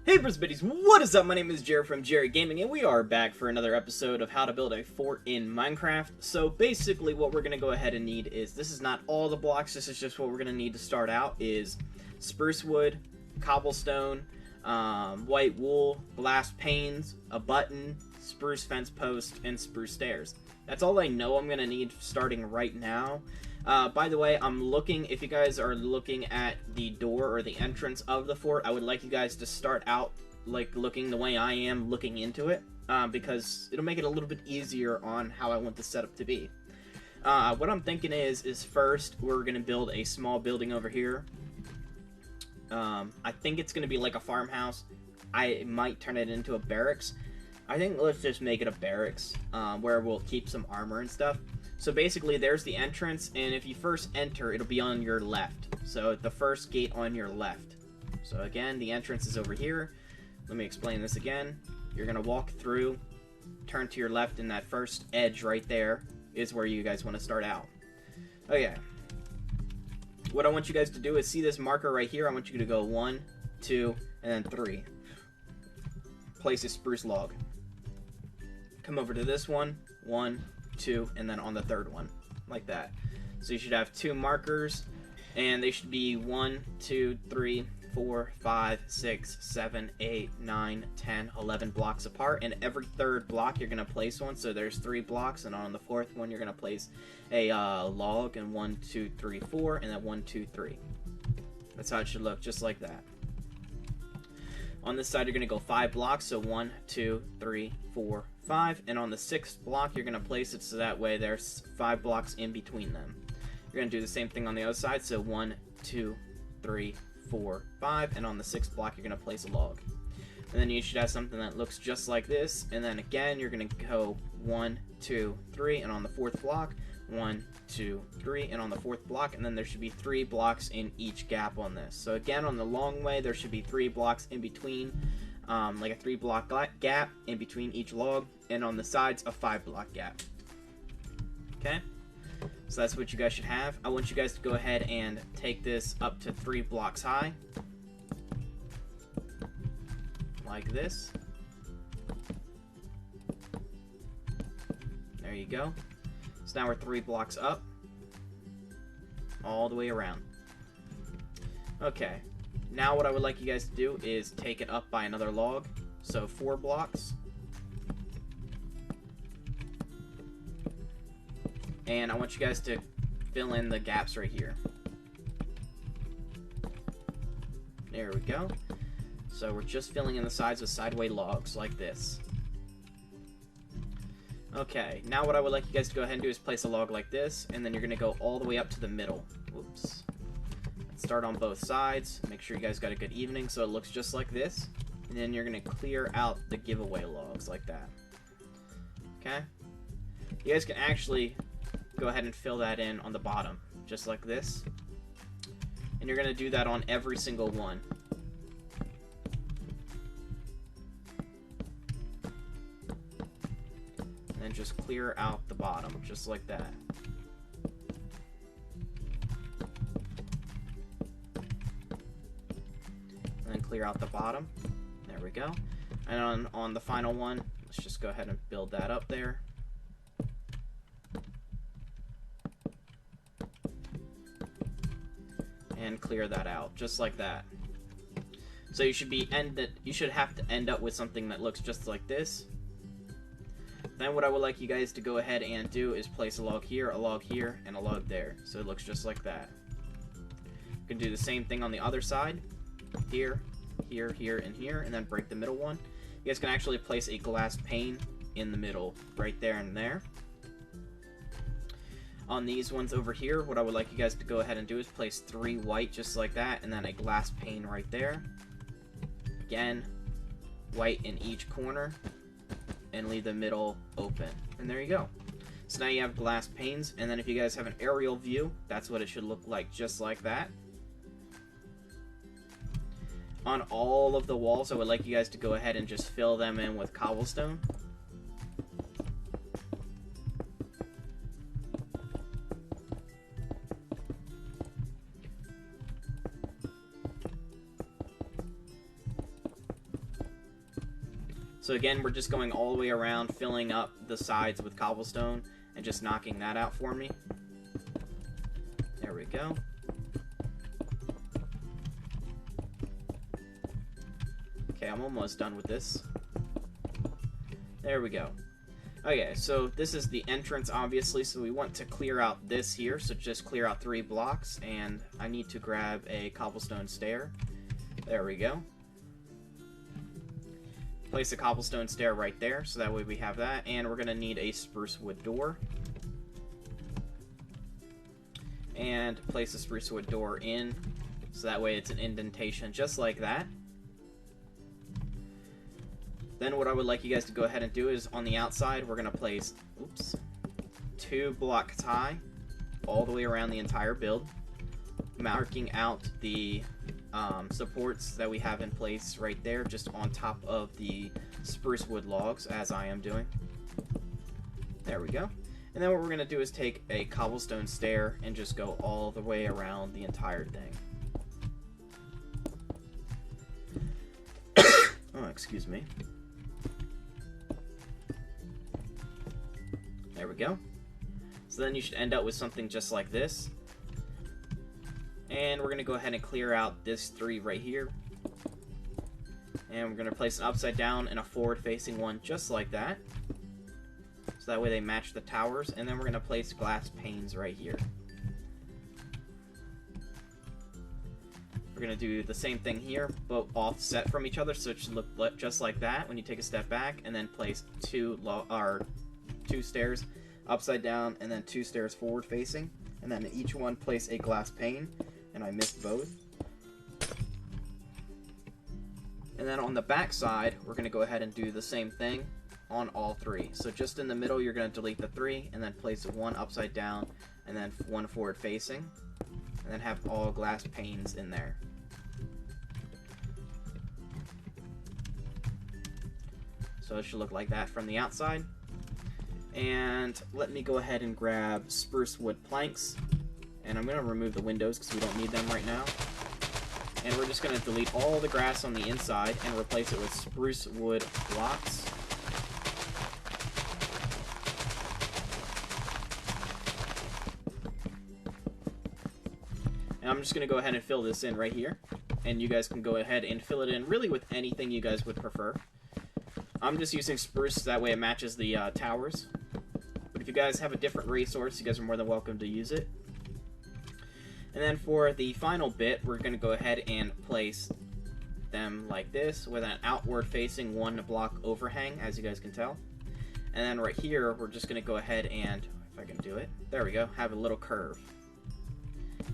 Hey Brisbane's, what is up? My name is Jared from Jarid Gaming, and we are back for another episode of how to build a fort in Minecraft. So basically what we're going to go ahead and need is, this is not all the blocks, this is just what we're going to need to start out, is spruce wood, cobblestone, white wool, glass panes, a button, spruce fence post, and spruce stairs. That's all I know I'm going to need starting right now. By the way, I'm looking, if you guys are looking at the door or the entrance of the fort, I would like you guys to start out like looking the way I am looking into it, because it'll make it a little bit easier on how I want the setup to be. What I'm thinking is first we're going to build a small building over here. I think it's going to be like a farmhouse. I might turn it into a barracks. I think let's just make it a barracks, where we'll keep some armor and stuff. So basically, there's the entrance, and if you first enter, it'll be on your left. So the first gate on your left. So again, the entrance is over here. Let me explain this again. You're going to walk through, turn to your left, and that first edge right there is where you guys want to start out. Okay. What I want you guys to do is see this marker right here. I want you to go 1, 2, and then 3. Place a spruce log. Come over to this one, 1, 2, and then on the third one, like that. So you should have 2 markers, and they should be 1, 2, 3, 4, 5, 6, 7, 8, 9, 10, 11 blocks apart, and every third block you're going to place one, so there's 3 blocks, and on the fourth one you're going to place a log, and 1, 2, 3, 4, and then 1, 2, 3. That's how it should look, just like that. On this side, you're going to go 5 blocks, so 1, 2, 3, 4, 5. And on the 6th block, you're going to place it so that way there's 5 blocks in between them. You're going to do the same thing on the other side, so 1, 2, 3, 4, 5. And on the 6th block, you're going to place a log. And then you should have something that looks just like this. And then again, you're going to go 1, 2, 3. And on the 4th block, 1, 2, 3, and on the 4th block, and then there should be 3 blocks in each gap on this. So again, on the long way, there should be 3 blocks in between, like a 3-block gap in between each log, and on the sides, a 5-block gap. Okay? So that's what you guys should have. I want you guys to go ahead and take this up to 3 blocks high. Like this. There you go. So now we're 3 blocks up, all the way around. Okay, now what I would like you guys to do is take it up by another log, so 4 blocks. And I want you guys to fill in the gaps right here. There we go. So we're just filling in the sides with sideway logs, like this. Okay, now what I would like you guys to go ahead and do is place a log like this, and then you're going to go all the way up to the middle. Whoops. Let's start on both sides. Make sure you guys got a good evening so it looks just like this. And then you're going to clear out the giveaway logs like that. Okay? You guys can actually go ahead and fill that in on the bottom, just like this. And you're going to do that on every single one. And just clear out the bottom, just like that. And then clear out the bottom. There we go. And on the final one, let's just go ahead and build that up there. And clear that out, just like that. So you should have to end up with something that looks just like this. Then what I would like you guys to go ahead and do is place a log here, and a log there. So it looks just like that. You can do the same thing on the other side. Here, here, here, and here, and then break the middle one. You guys can actually place a glass pane in the middle, right there and there. On these ones over here, what I would like you guys to go ahead and do is place 3 white, just like that, and then a glass pane right there. Again, white in each corner. And leave the middle open. And there you go. So now you have glass panes, and then if you guys have an aerial view, that's what it should look like, just like that. On all of the walls, I would like you guys to go ahead and just fill them in with cobblestone. So again, we're just going all the way around, filling up the sides with cobblestone, and just knocking that out for me. There we go. Okay, I'm almost done with this. There we go. Okay, so this is the entrance, obviously, so we want to clear out this here, so just clear out 3 blocks, and I need to grab a cobblestone stair. There we go. Place a cobblestone stair right there, so that way we have that, and we're going to need a spruce wood door. And place a spruce wood door in, so that way it's an indentation just like that. Then what I would like you guys to go ahead and do is on the outside, we're going to place, 2 block tie all the way around the entire build, marking out the supports that we have in place right there, just on top of the spruce wood logs, as I am doing. There we go. And then what we're going to do is take a cobblestone stair and just go all the way around the entire thing. Oh, excuse me. There we go. So then you should end up with something just like this. And we're going to go ahead and clear out this 3 right here. And we're going to place an upside down and a forward facing one just like that. So that way they match the towers. And then we're going to place glass panes right here. We're going to do the same thing here, but offset from each other, so it should look just like that when you take a step back, and then place 2 stairs upside down, and then 2 stairs forward facing, and then each one place a glass pane, and I missed both. And then on the back side, we're going to go ahead and do the same thing on all 3. So just in the middle, you're going to delete the 3, and then place 1 upside down, and then 1 forward facing, and then have all glass panes in there. So it should look like that from the outside. And let me go ahead and grab spruce wood planks. And I'm going to remove the windows because we don't need them right now. And we're just going to delete all the grass on the inside and replace it with spruce wood blocks. And I'm just going to go ahead and fill this in right here. And you guys can go ahead and fill it in really with anything you guys would prefer. I'm just using spruce, that way it matches the towers. But if you guys have a different resource, you guys are more than welcome to use it. And then for the final bit, we're going to go ahead and place them like this, with an outward facing 1 block overhang, as you guys can tell. And then right here, we're just going to go ahead and, if I can do it, there we go, have a little curve.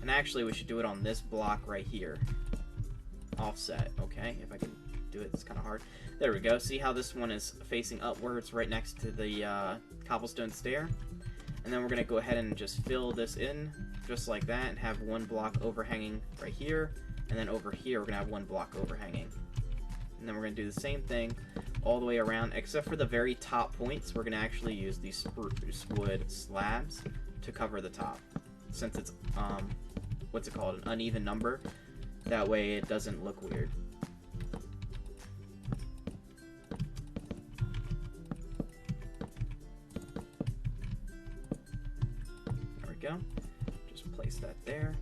And actually, we should do it on this block right here. Offset, okay, if I can do it, it's kind of hard. There we go. See how this one is facing upwards right next to the cobblestone stair? And then we're going to go ahead and just fill this in just like that and have 1 block overhanging right here. And then over here we're going to have 1 block overhanging. And then we're going to do the same thing all the way around, except for the very top points. We're going to actually use these spruce wood slabs to cover the top, since it's what's it called, an uneven number. That way it doesn't look weird. Go. Just place that there.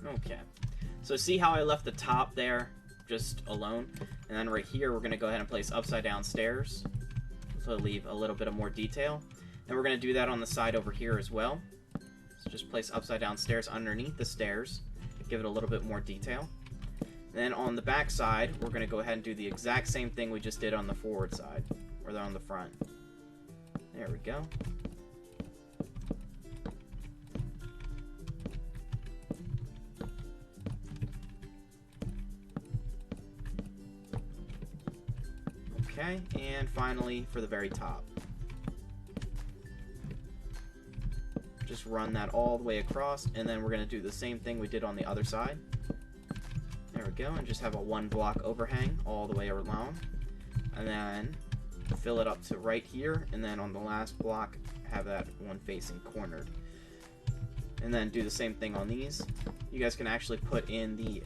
Okay. So see how I left the top there just alone? And then right here, we're going to go ahead and place upside down stairs to leave a little bit of more detail. And we're going to do that on the side over here as well. So just place upside down stairs underneath the stairs. Give it a little bit more detail. Then on the back side, we're going to go ahead and do the exact same thing we just did on the forward side, or on the front. There we go. Okay, and finally for the very top. Just run that all the way across, and then we're going to do the same thing we did on the other side. There we go, and just have a 1 block overhang all the way along. And then fill it up to right here, and then on the last block have that one facing cornered. And then do the same thing on these. You guys can actually put in the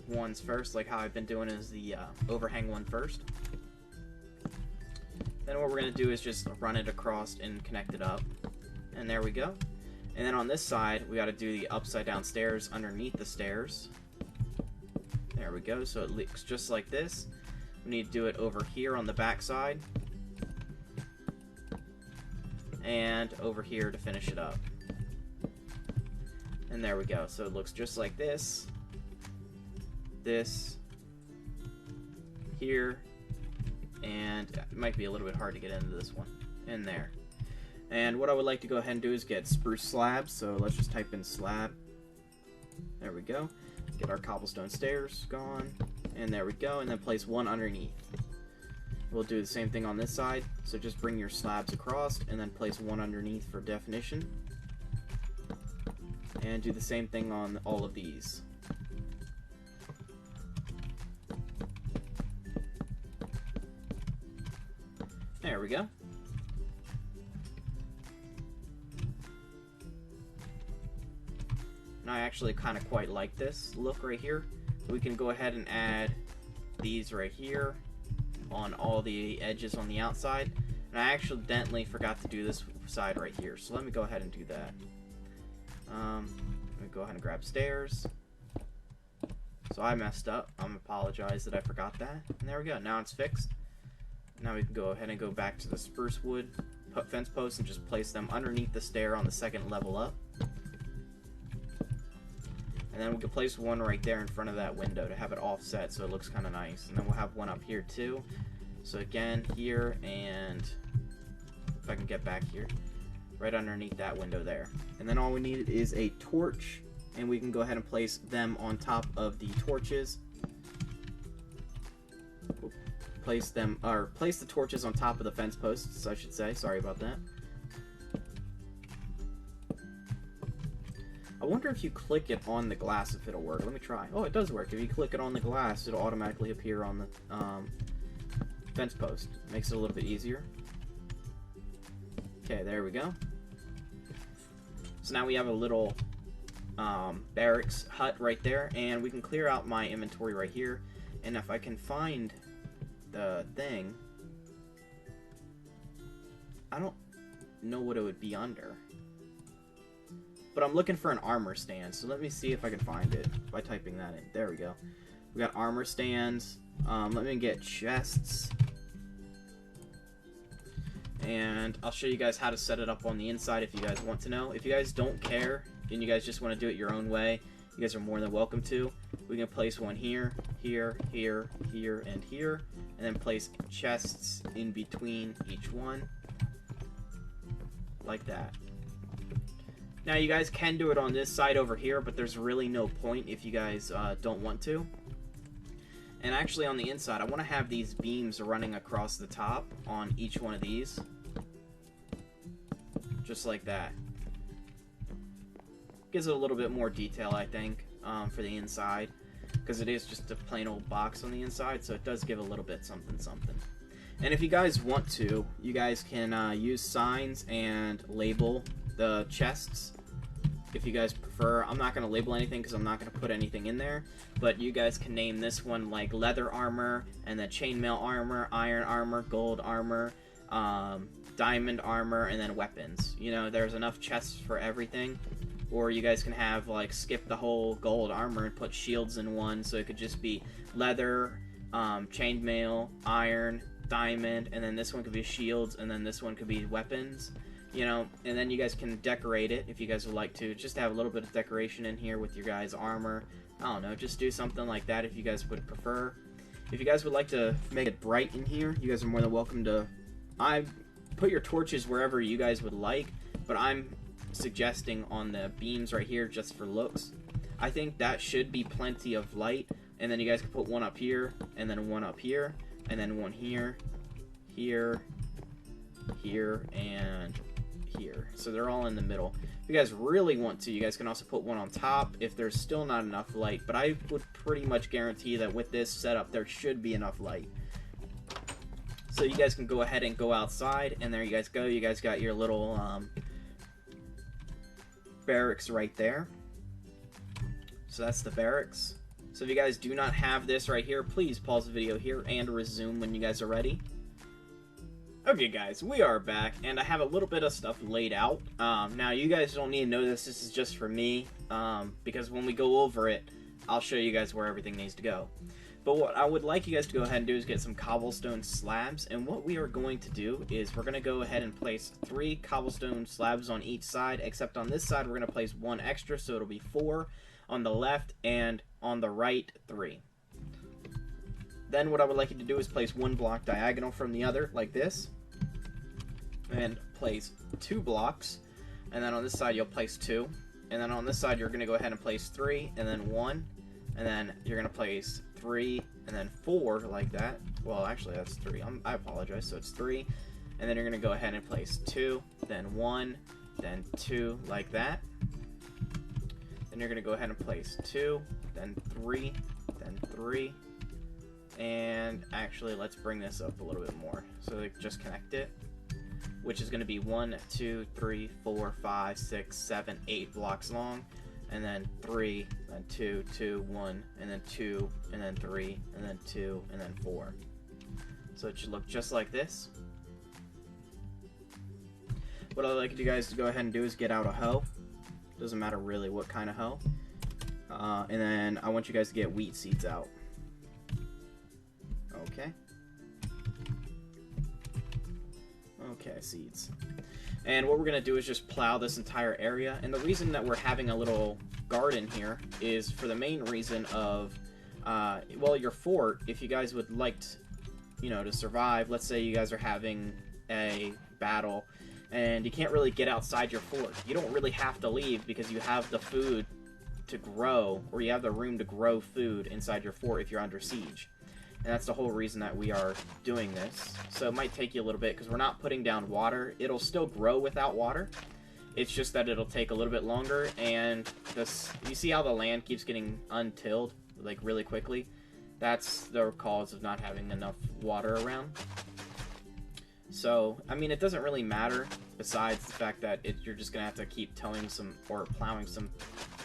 ones first, like how I've been doing is the overhang one first. Then what we're going to do is just run it across and connect it up. And there we go. And then on this side, we got to do the upside down stairs underneath the stairs. There we go. So it looks just like this. We need to do it over here on the back side. And over here to finish it up. And there we go. So it looks just like this. This. Here. And it might be a little bit hard to get into this one. In there. And what I would like to go ahead and do is get spruce slabs. So let's just type in slab. There we go. Get our cobblestone stairs gone. And there we go. And then place one underneath. We'll do the same thing on this side. So just bring your slabs across and then place one underneath for definition. And do the same thing on all of these. There we go. And I actually kind of quite like this look right here. We can go ahead and add these right here on all the edges on the outside. And I accidentally forgot to do this side right here. So let me go ahead and do that. Let me go ahead and grab stairs. So I messed up. I'm apologize that I forgot that. And there we go. Now it's fixed. Now we can go ahead and go back to the spruce wood fence posts and just place them underneath the stair on the second level up. And then we can place one right there in front of that window to have it offset so it looks kind of nice. And then we'll have one up here too. So again, here, and if I can get back here, right underneath that window there. And then all we need is a torch, and we can go ahead and place them on top of the torches. Place the torches on top of the fence posts, I should say. Sorry about that. I wonder if you click it on the glass if it'll work. Let me try. Oh, it does work. If you click it on the glass, it'll automatically appear on the fence post. Makes it a little bit easier. Okay, there we go. So now we have a little barracks hut right there, and we can clear out my inventory right here. And if I can find the thing, I don't know what it would be under. But I'm looking for an armor stand, so let me see if I can find it by typing that in. There we go. We got armor stands. Let me get chests. And I'll show you guys how to set it up on the inside if you guys want to know. If you guys don't care and you guys just want to do it your own way, you guys are more than welcome to. We can place one here, here, here, here, and here. And then place chests in between each one. Like that. Now you guys can do it on this side over here, but there's really no point if you guys don't want to. And actually on the inside, I want to have these beams running across the top on each one of these. Just like that. Gives it a little bit more detail, I think, for the inside. Because it is just a plain old box on the inside, so it does give a little bit something something. And if you guys want to, you guys can use signs and label the chests if you guys prefer. I'm not going to label anything because I'm not going to put anything in there, but you guys can name this one like leather armor, and then chainmail armor, iron armor, gold armor, diamond armor, and then weapons. You know, there's enough chests for everything. Or you guys can have like skip the whole gold armor and put shields in one, so it could just be leather, chainmail, iron, diamond, and then this one could be shields, and then this one could be weapons. You know, and then you guys can decorate it if you guys would like to. Just have a little bit of decoration in here with your guys' armor. I don't know, just do something like that if you guys would prefer. If you guys would like to make it bright in here, you guys are more than welcome to. I put your torches wherever you guys would like, but I'm suggesting on the beams right here just for looks. I think that should be plenty of light, and then you guys can put one up here, and then one up here, and then one here, here, here, and here. So they're all in the middle. If you guys really want to, you guys can also put one on top if there's still not enough light, but I would pretty much guarantee that with this setup there should be enough light. So you guys can go ahead and go outside, and there you guys go. You guys got your little barracks right there. So that's the barracks. So if you guys do not have this right here, please pause the video here and resume when you guys are ready. Okay guys, we are back, and I have a little bit of stuff laid out. Now you guys don't need to know this is just for me, because when we go over it, I'll show you guys where everything needs to go. But what I would like you guys to go ahead and do is get some cobblestone slabs, and what we are going to do is we're going to go ahead and place 3 cobblestone slabs on each side, except on this side we're going to place 1 extra, so it'll be 4 on the left, and on the right 3. Then what I would like you to do is place 1 block diagonal from the other, like this, and place 2 blocks, and then on this side you'll place 2, and then on this side you're going to go ahead and place 3, and then 1, and then you're going to place 3, and then 4, like that. Well, actually that's 3, I apologize, so it's 3, and then you're going to go ahead and place 2, then 1, then 2, like that. Then you're going to go ahead and place 2, then 3, then 3, and actually let's bring this up a little bit more, so like, just connect it, which is going to be 1, 2, 3, 4, 5, 6, 7, 8 blocks long, and then 3, then 2, 2, 1, and then 2, and then 3, and then 2, and then 4. So it should look just like this. What I'd like you guys to go ahead and do is get out a hoe. Doesn't matter really what kind of hoe. And then I want you guys to get wheat seeds out. Okay. Okay, seeds. And what we're going to do is just plow this entire area. And the reason that we're having a little garden here is for the main reason of, well, your fort, if you guys would like to, you know, to survive, let's say you guys are having a battle and you can't really get outside your fort. You don't really have to leave because you have the food to grow, or you have the room to grow food inside your fort if you're under siege. And that's the whole reason that we are doing this. So it might take you a little bit because we're not putting down water. It'll still grow without water. It's just that it'll take a little bit longer. And this, you see how the land keeps getting untilled like really quickly? That's the cause of not having enough water around. So, I mean, it doesn't really matter besides the fact that you're just going to have to keep tilling some or plowing some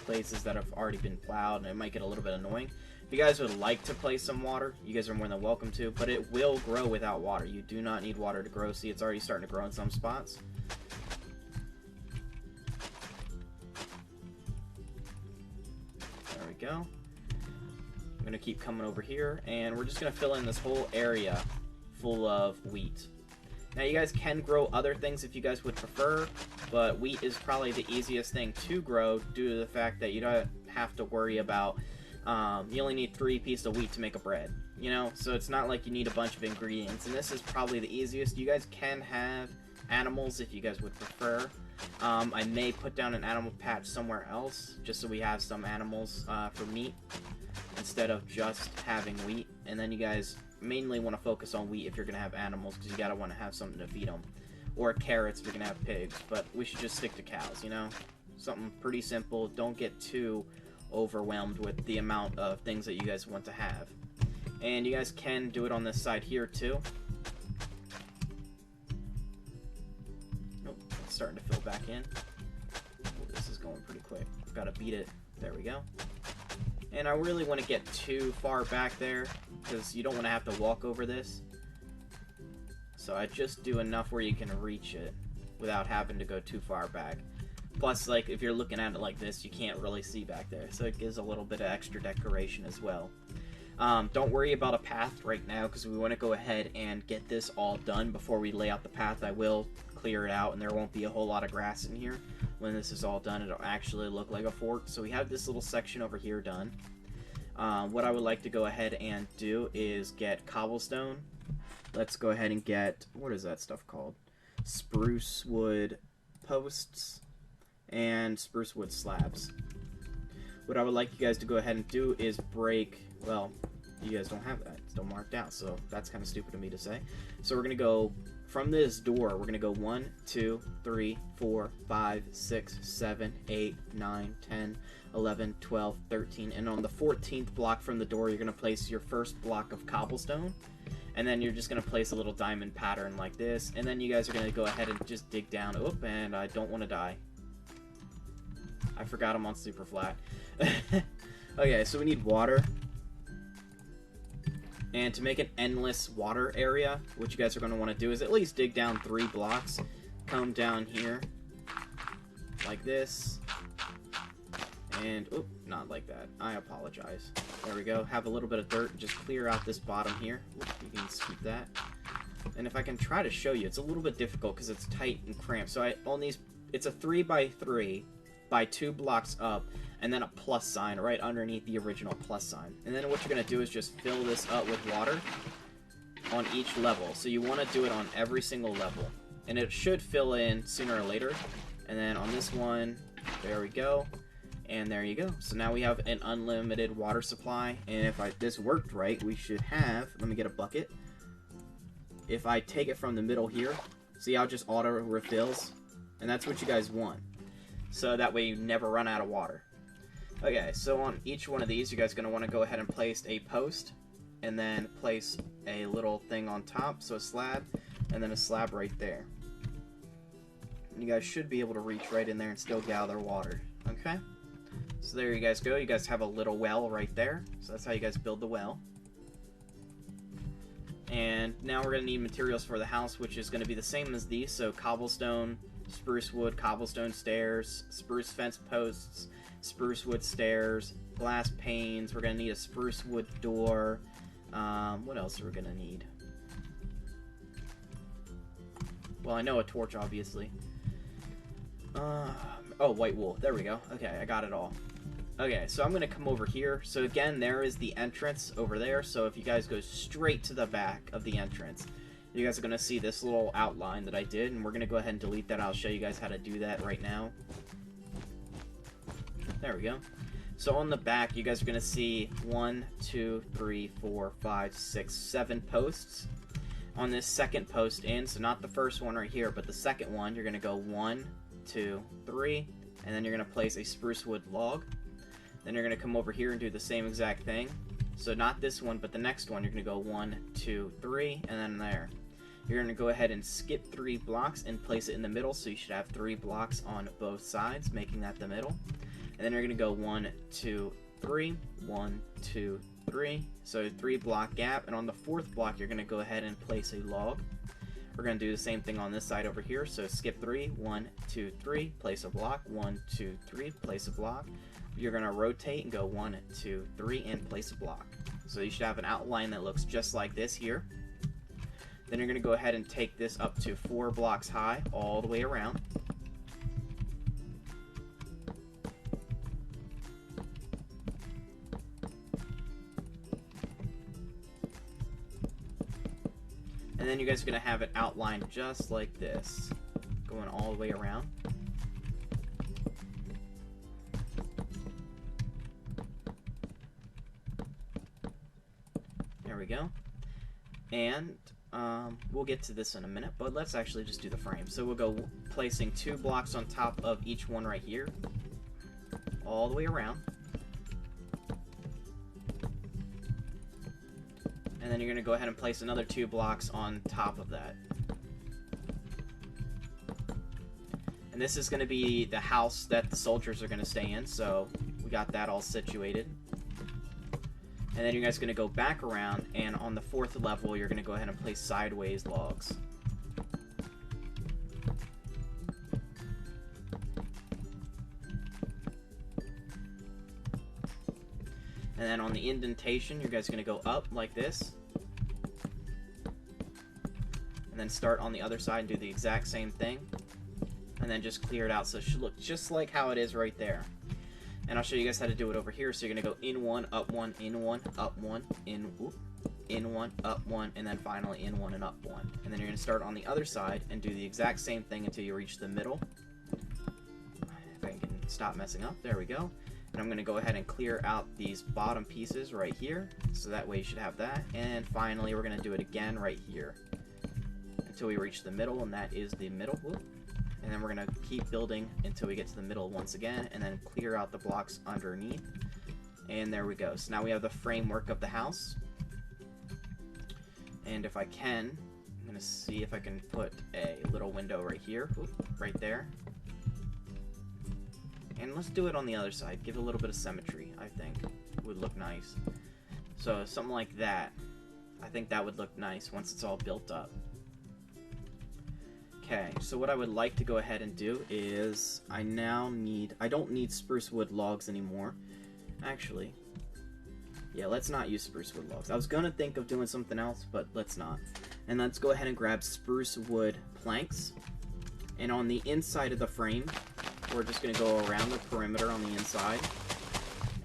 places that have already been plowed, and it might get a little bit annoying. If you guys would like to place some water, you guys are more than welcome to, but it will grow without water. You do not need water to grow. See, it's already starting to grow in some spots. There we go. I'm going to keep coming over here, and we're just going to fill in this whole area full of wheat. Now, you guys can grow other things if you guys would prefer, but wheat is probably the easiest thing to grow due to the fact that you don't have to worry about, you only need 3 pieces of wheat to make a bread, you know? So it's not like you need a bunch of ingredients, and this is probably the easiest. You guys can have animals if you guys would prefer. I may put down an animal patch somewhere else, just so we have some animals for meat, instead of just having wheat, and then you guys mainly want to focus on wheat if you're going to have animals, because you gotta want to have something to feed them, or carrots if you're going to have pigs, but we should just stick to cows, you know? Something pretty simple. Don't get too overwhelmed with the amount of things that you guys want to have. And you guys can do it on this side here too. Oh, it's starting to fill back in. Oh, this is going pretty quick. I've got to beat it. There we go. And I really want to get too far back there, because you don't want to have to walk over this. So I just do enough where you can reach it without having to go too far back. Plus, like, if you're looking at it like this, you can't really see back there. So it gives a little bit of extra decoration as well. Don't worry about a path right now, because we want to go ahead and get this all done before we lay out the path. I will clear it out, and there won't be a whole lot of grass in here. When this is all done, it'll actually look like a fort. So we have this little section over here done. What I would like to go ahead and do is get cobblestone. Let's go ahead and get, what is that stuff called? Spruce wood posts and spruce wood slabs. What I would like you guys to go ahead and do is break, well, you guys don't have that. It's still marked out, so that's kind of stupid of me to say. So we're going to go from this door, we're going to go 1, 2, 3, 4, 5, 6, 7, 8, 9, 10, 11, 12, 13, and on the 14th block from the door, you're going to place your first block of cobblestone, And then you're just going to place a little diamond pattern like this. And then you guys are going to go ahead and just dig down. Oop, and I don't want to die. I forgot I'm on super flat. Okay, so we need water. And to make an endless water area, what you guys are going to want to do is at least dig down 3 blocks. Come down here. Like this. And, oop, not like that. I apologize. There we go. Have a little bit of dirt and just clear out this bottom here. Oop, you can scoop that. And if I can try to show you, it's a little bit difficult because it's tight and cramped. So on these, it's a 3 by 3 by 2 blocks up, and then a plus sign right underneath the original plus sign. And then what you're going to do is just fill this up with water on each level. So you want to do it on every single level. And it should fill in sooner or later. And then on this one, there we go. And there you go. So now we have an unlimited water supply. And if this worked right, we should have... Let me get a bucket. If I take it from the middle here, see how it just auto refills? And that's what you guys want. So that way you never run out of water. Okay, so on each one of these, you guys are going to want to go ahead and place a post. And then place a little thing on top, so a slab. And then a slab right there. And you guys should be able to reach right in there and still gather water. Okay? So there you guys go. You guys have a little well right there. So that's how you guys build the well. And now we're going to need materials for the house, which is going to be the same as these. So cobblestone, spruce wood, cobblestone stairs, spruce fence posts, spruce wood stairs, glass panes. We're going to need a spruce wood door. What else are we going to need? Well, I know a torch, obviously. Oh, white wool. There we go. Okay, I got it all. Okay, so I'm going to come over here. So again, there is the entrance over there. So if you guys go straight to the back of the entrance, you guys are going to see this little outline that I did. And we're going to go ahead and delete that. I'll show you guys how to do that right now. There we go. So on the back, you guys are going to see 1, 2, 3, 4, 5, 6, 7 posts. On this second post in, so not the first one right here, but the second one, you're going to go 1, 2, 3, and then you're going to place a spruce wood log. Then you're going to come over here and do the same exact thing. So not this one, but the next one, you're going to go 1, 2, 3, and then there. You're going to go ahead and skip 3 blocks and place it in the middle, so you should have 3 blocks on both sides, making that the middle. And then you're going to go 1, 2, 3, 1, 2, 3. So 3 block gap, and on the 4th block, you're going to go ahead and place a log. We're going to do the same thing on this side over here. So skip 3, 1, 2, 3, place a block, 1, 2, 3, place a block. You're going to rotate and go 1, 2, 3, and place a block. So you should have an outline that looks just like this here. Then you're going to go ahead and take this up to 4 blocks high all the way around. And then you guys are going to have it outlined just like this, going all the way around. There we go. And we'll get to this in a minute, but let's actually just do the frame. So we'll go placing 2 blocks on top of each one right here, all the way around. And then you're going to go ahead and place another 2 blocks on top of that. And this is going to be the house that the soldiers are going to stay in, so we got that all situated. And then you guys are going to go back around, and on the 4th level, you're going to go ahead and place sideways logs. And then on the indentation, you guys are going to go up like this. And then start on the other side and do the exact same thing. And then just clear it out so it should look just like how it is right there. And I'll show you guys how to do it over here. So you're going to go in 1, up 1, in 1, up 1, in 1, up 1, and then finally in 1 and up 1. And then you're going to start on the other side and do the exact same thing until you reach the middle. If I can stop messing up, there we go. And I'm going to go ahead and clear out these bottom pieces right here. So that way you should have that. And finally, we're going to do it again right here until we reach the middle, and that is the middle. Whoop. And then we're going to keep building until we get to the middle once again, and then clear out the blocks underneath. And there we go. So now we have the framework of the house. And if I can, I'm gonna see if I can put a little window right here. Oop, right there. And let's do it on the other side. Give it a little bit of symmetry, I think. Would look nice. So something like that. I think that would look nice once it's all built up. Okay, so what I would like to go ahead and do is I don't need spruce wood logs anymore. Actually, yeah, let's not use spruce wood logs. I was gonna think of doing something else, but let's not. And let's go ahead and grab spruce wood planks. And on the inside of the frame, we're just gonna go around the perimeter on the inside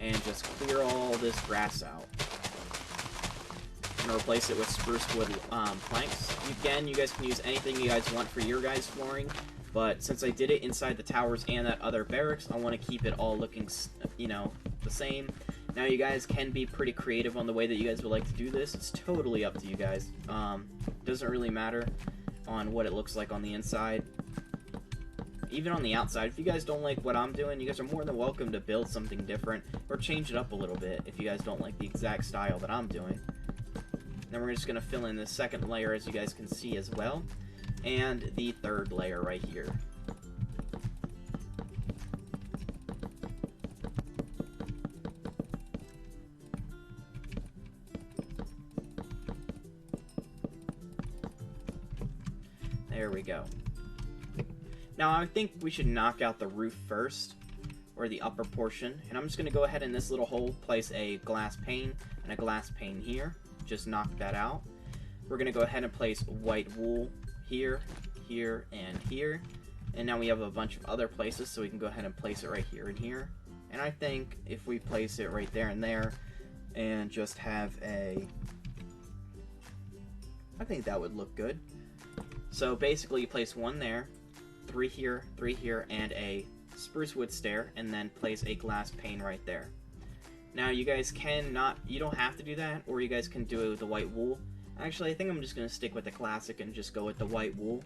and just clear all this grass out. And replace it with spruce wood planks. Again, you guys can use anything you guys want for your guys' flooring, but since I did it inside the towers and that other barracks, I want to keep it all looking, you know, the same. Now you guys can be pretty creative on the way that you guys would like to do this. It's totally up to you guys. Doesn't really matter on what it looks like on the inside. Even on the outside, if you guys don't like what I'm doing, you guys are more than welcome to build something different or change it up a little bit if you guys don't like the exact style that I'm doing. Then we're just going to fill in the second layer, as you guys can see as well, and the third layer right here. There we go. Now I think we should knock out the roof first, or the upper portion, and I'm just going to go ahead in this little hole, place a glass pane and a glass pane here. Just knock that out. We're going to go ahead and place white wool here, here, and here. And now we have a bunch of other places, so we can go ahead and place it right here and here. And I think if we place it right there and there, and just have a... I think that would look good. So basically you place one there, three here, and a spruce wood stair, and then place a glass pane right there. Now you guys you don't have to do that, or you guys can do it with the white wool. Actually, I think I'm just going to stick with the classic and just go with the white wool.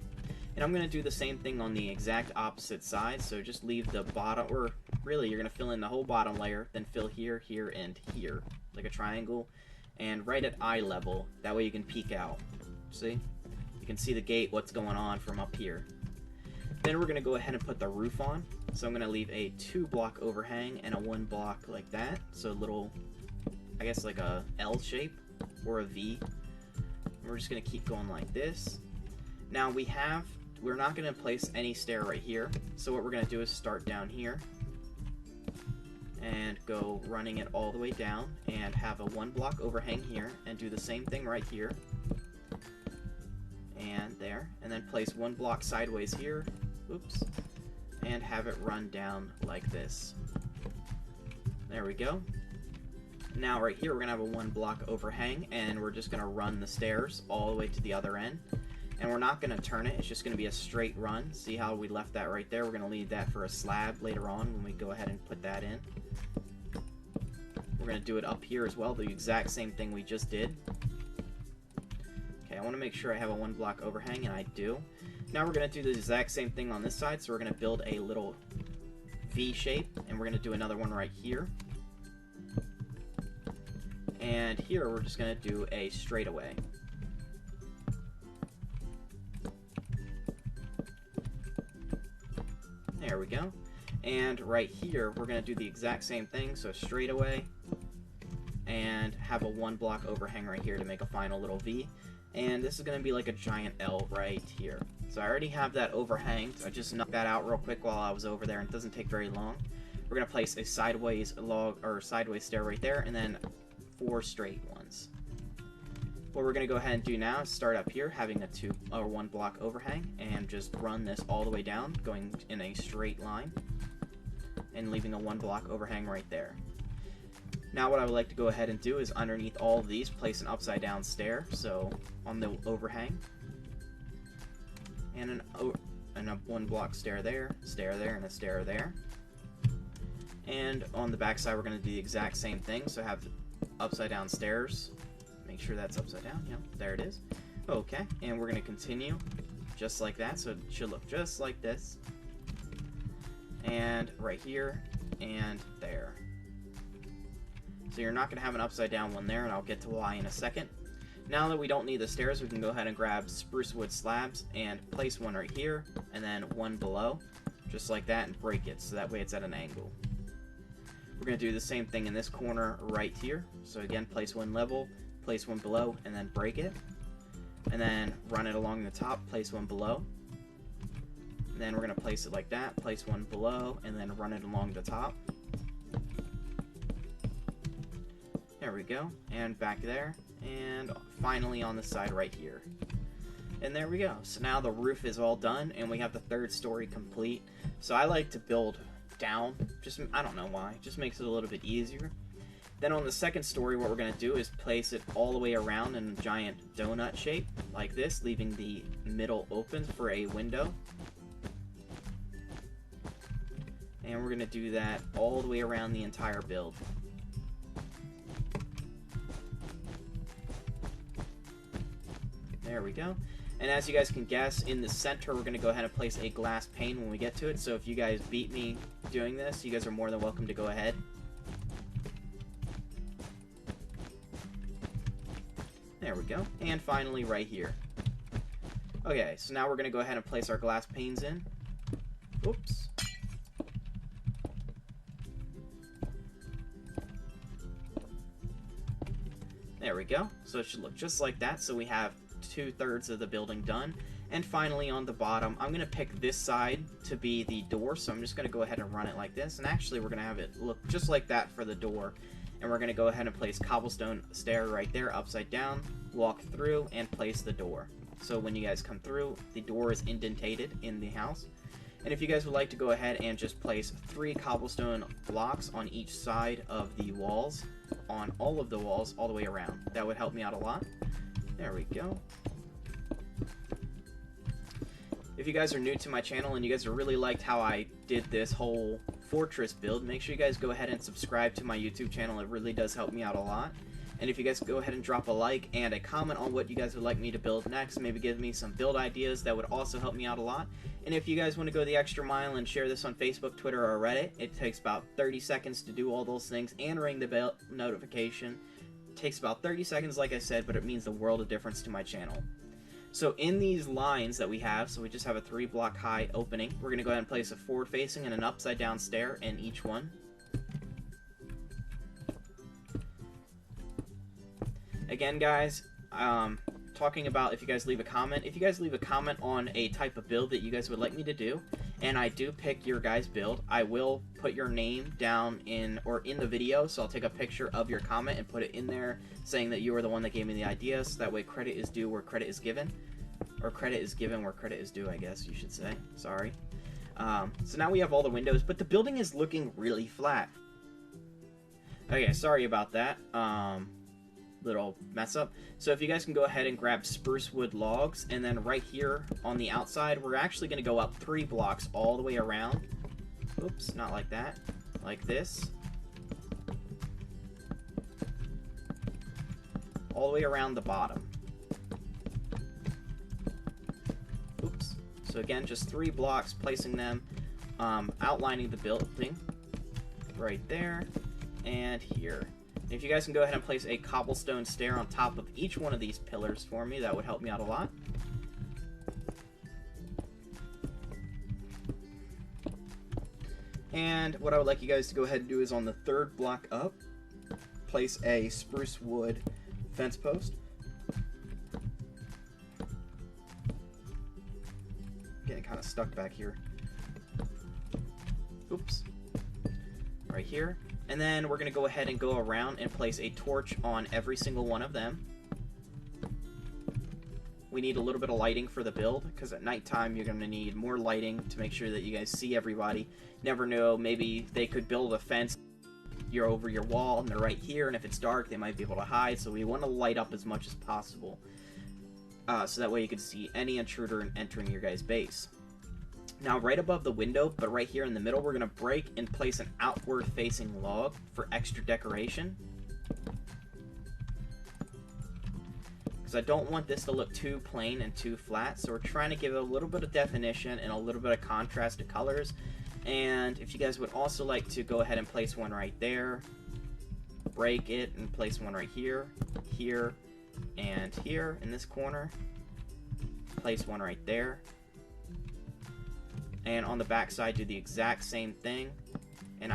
And I'm going to do the same thing on the exact opposite side, so just leave the bottom, or really you're going to fill in the whole bottom layer, then fill here, here, and here, like a triangle, and right at eye level, that way you can peek out. See? You can see the gate, what's going on from up here. Then we're going to go ahead and put the roof on. So I'm going to leave a 2-block overhang and a 1-block like that. So a little, I guess like a L shape or a V. And we're just going to keep going like this. Now we're not going to place any stair right here. So what we're going to do is start down here and go running it all the way down and have a 1-block overhang here and do the same thing right here. And there. And then place 1 block sideways here. Oops. And have it run down like this. There we go. Now right here we're going to have a 1-block overhang, and we're just going to run the stairs all the way to the other end. And we're not going to turn it, it's just going to be a straight run. See how we left that right there? We're going to leave that for a slab later on when we go ahead and put that in. We're going to do it up here as well, the exact same thing we just did. Okay, I want to make sure I have a 1-block overhang, and I do. Now we're going to do the exact same thing on this side, so we're going to build a little V shape, and we're going to do another one right here. And here we're just going to do a straightaway. There we go. And right here we're going to do the exact same thing, so straightaway, and have a 1-block overhang right here to make a final little V. And this is going to be like a giant L right here. So I already have that overhang, so I just knocked that out real quick while I was over there, and it doesn't take very long. We're going to place a sideways log, or sideways stair right there, and then 4 straight ones. What we're going to go ahead and do now is start up here, having a 1-block overhang, and just run this all the way down, going in a straight line, and leaving a 1-block overhang right there. Now what I would like to go ahead and do is underneath all of these, place an upside down stair, so on the overhang, and a 1-block stair there, and a stair there. And on the back side we're going to do the exact same thing, so have upside down stairs. Make sure that's upside down, yep, there it is. Okay, and we're going to continue just like that, so it should look just like this. And right here, and there. So you're not going to have an upside down one there, and I'll get to why in a second. Now that we don't need the stairs, we can go ahead and grab spruce wood slabs and place one right here, and then one below, just like that, and break it, so that way it's at an angle. We're going to do the same thing in this corner right here. So again, place one level, place one below, and then break it. And then run it along the top, place one below. And then we're going to place it like that, place one below, and then run it along the top. There we go. And back there. And finally on the side right here. And there we go. So now the roof is all done, and we have the third story complete. So I like to build down, just I don't know why, just makes it a little bit easier. Then on the second story, what we're going to do is place it all the way around in a giant donut shape like this, leaving the middle open for a window. And we're going to do that all the way around the entire build. There we go. And as you guys can guess, in the center, we're going to go ahead and place a glass pane when we get to it. So if you guys beat me doing this, you guys are more than welcome to go ahead. There we go. And finally, right here. Okay, so now we're going to go ahead and place our glass panes in. Oops. There we go. So it should look just like that. So we have 2/3 of the building done. And finally on the bottom, I'm going to pick this side to be the door, so I'm just going to go ahead and run it like this. And actually we're going to have it look just like that for the door. And we're going to go ahead and place cobblestone stair right there upside down, walk through, and place the door. So when you guys come through, the door is indentated in the house. And if you guys would like to go ahead and just place 3 cobblestone blocks on each side of the walls, on all of the walls, all the way around, that would help me out a lot. There we go. If you guys are new to my channel and you guys really liked how I did this whole fortress build, make sure you guys go ahead and subscribe to my YouTube channel. It really does help me out a lot. And if you guys go ahead and drop a like and a comment on what you guys would like me to build next, maybe give me some build ideas, that would also help me out a lot. And if you guys want to go the extra mile and share this on Facebook, Twitter, or Reddit, it takes about 30 seconds to do all those things and ring the bell notification. It takes about 30 seconds, like I said, but it means the world of difference to my channel. So in these lines that we have, so we just have a 3-block high opening, we're going to go ahead and place a forward facing and an upside down stair in each one. Again, guys, talking about if you guys leave a comment on a type of build that you guys would like me to do, and I do pick your guys' build, I will put your name down in the video, so I'll take a picture of your comment and put it in there saying that you were the one that gave me the idea, so that way credit is due where credit is given. Or credit is given where credit is due, I guess you should say. Sorry. So now we have all the windows, but the building is looking really flat. Okay, sorry about that. Little mess up. So if you guys can go ahead and grab spruce wood logs, and then right here on the outside, we're actually going to go up 3 blocks all the way around. Oops, not like that. Like this. All the way around the bottom. Oops. So again, just 3 blocks, placing them, outlining the building right there and here. If you guys can go ahead and place a cobblestone stair on top of each one of these pillars for me, that would help me out a lot. And what I would like you guys to go ahead and do is on the 3rd block up, place a spruce wood fence post. Getting kind of stuck back here. Oops. Right here. And then we're going to go ahead and go around and place a torch on every single one of them. We need a little bit of lighting for the build, because at nighttime you're going to need more lighting to make sure that you guys see everybody. Never know, maybe they could build a fence, you're over your wall and they're right here, and if it's dark they might be able to hide, so we want to light up as much as possible. So that way you can see any intruder entering your guys' base. Now, right above the window, but right here in the middle, we're going to break and place an outward-facing log for extra decoration. Because I don't want this to look too plain and too flat, so we're trying to give it a little bit of definition and a little bit of contrast to colors. And if you guys would also like to go ahead and place one right there, break it, and place one right here, here, And here in this corner, place one right there. And on the back side, do the exact same thing. And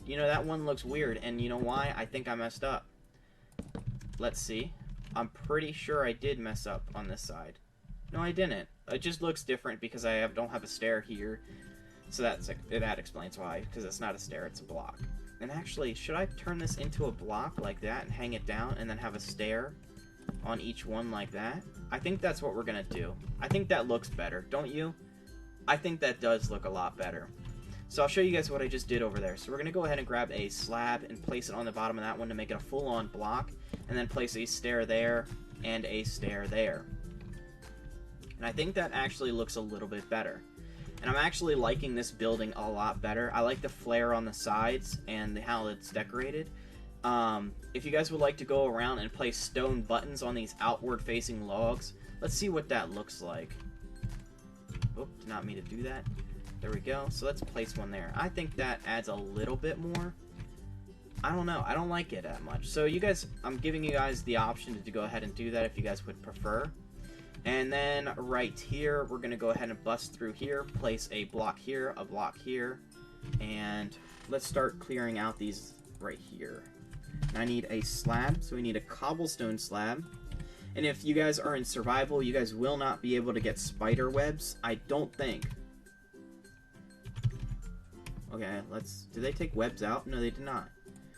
you know, that one looks weird, and you know why? I think I messed up. Let's see. I'm pretty sure I did mess up on this side. No, I didn't. It just looks different because I don't have a stair here. So that explains why, because it's not a stair, it's a block. And actually, should I turn this into a block like that and hang it down and then have a stair on each one like that? I think that's what we're gonna do. I think that looks better, don't you? I think that does look a lot better. So I'll show you guys what I just did over there. So we're gonna go ahead and grab a slab and place it on the bottom of that one to make it a full-on block, and then place a stair there and a stair there. And I think that actually looks a little bit better. And I'm actually liking this building a lot better. I like the flare on the sides and how it's decorated. If you guys would like to go around and place stone buttons on these outward-facing logs, let's see what that looks like. Oh, did not mean to do that. There we go. So let's place one there. I think that adds a little bit more. I don't know. I don't like it that much. So you guys, I'm giving you guys the option to go ahead and do that if you guys would prefer. And then right here, we're going to go ahead and bust through here, place a block here, and let's start clearing out these right here. And I need a slab, so we need a cobblestone slab. And if you guys are in survival, you guys will not be able to get spider webs, I don't think. Okay, did they take webs out? No, they did not.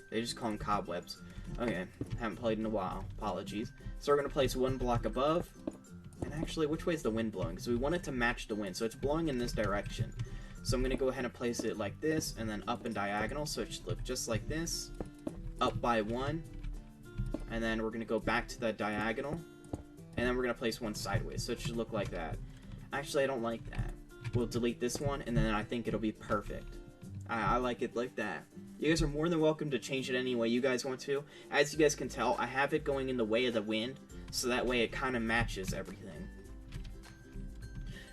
They just call them cobwebs. Okay, haven't played in a while, apologies. So we're going to place one block above. And actually, which way is the wind blowing? Because we want it to match the wind, so it's blowing in this direction. So I'm going to go ahead and place it like this, and then up and diagonal, so it should look just like this. Up by one. And then we're going to go back to the diagonal. And then we're going to place one sideways, so it should look like that. Actually, I don't like that. We'll delete this one, and then I think it'll be perfect. I like it like that. You guys are more than welcome to change it any way you guys want to. As you guys can tell, I have it going in the way of the wind, so that way it kind of matches everything.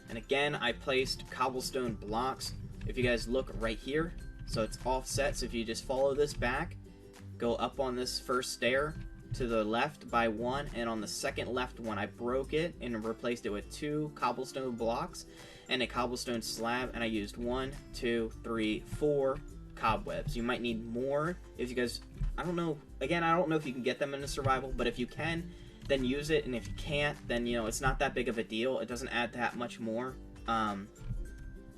And again, I placed cobblestone blocks. If you guys look right here, so it's offset, so if you just follow this back, go up on this first stair to the left by one, and on the second left one I broke it and replaced it with 2 cobblestone blocks and a cobblestone slab, and I used 1, 2, 3, 4 cobwebs. You might need more if you guys, I don't know, again, I don't know if you can get them in a survival, but if you can, then use it, and if you can't, then, you know, it's not that big of a deal. It doesn't add that much more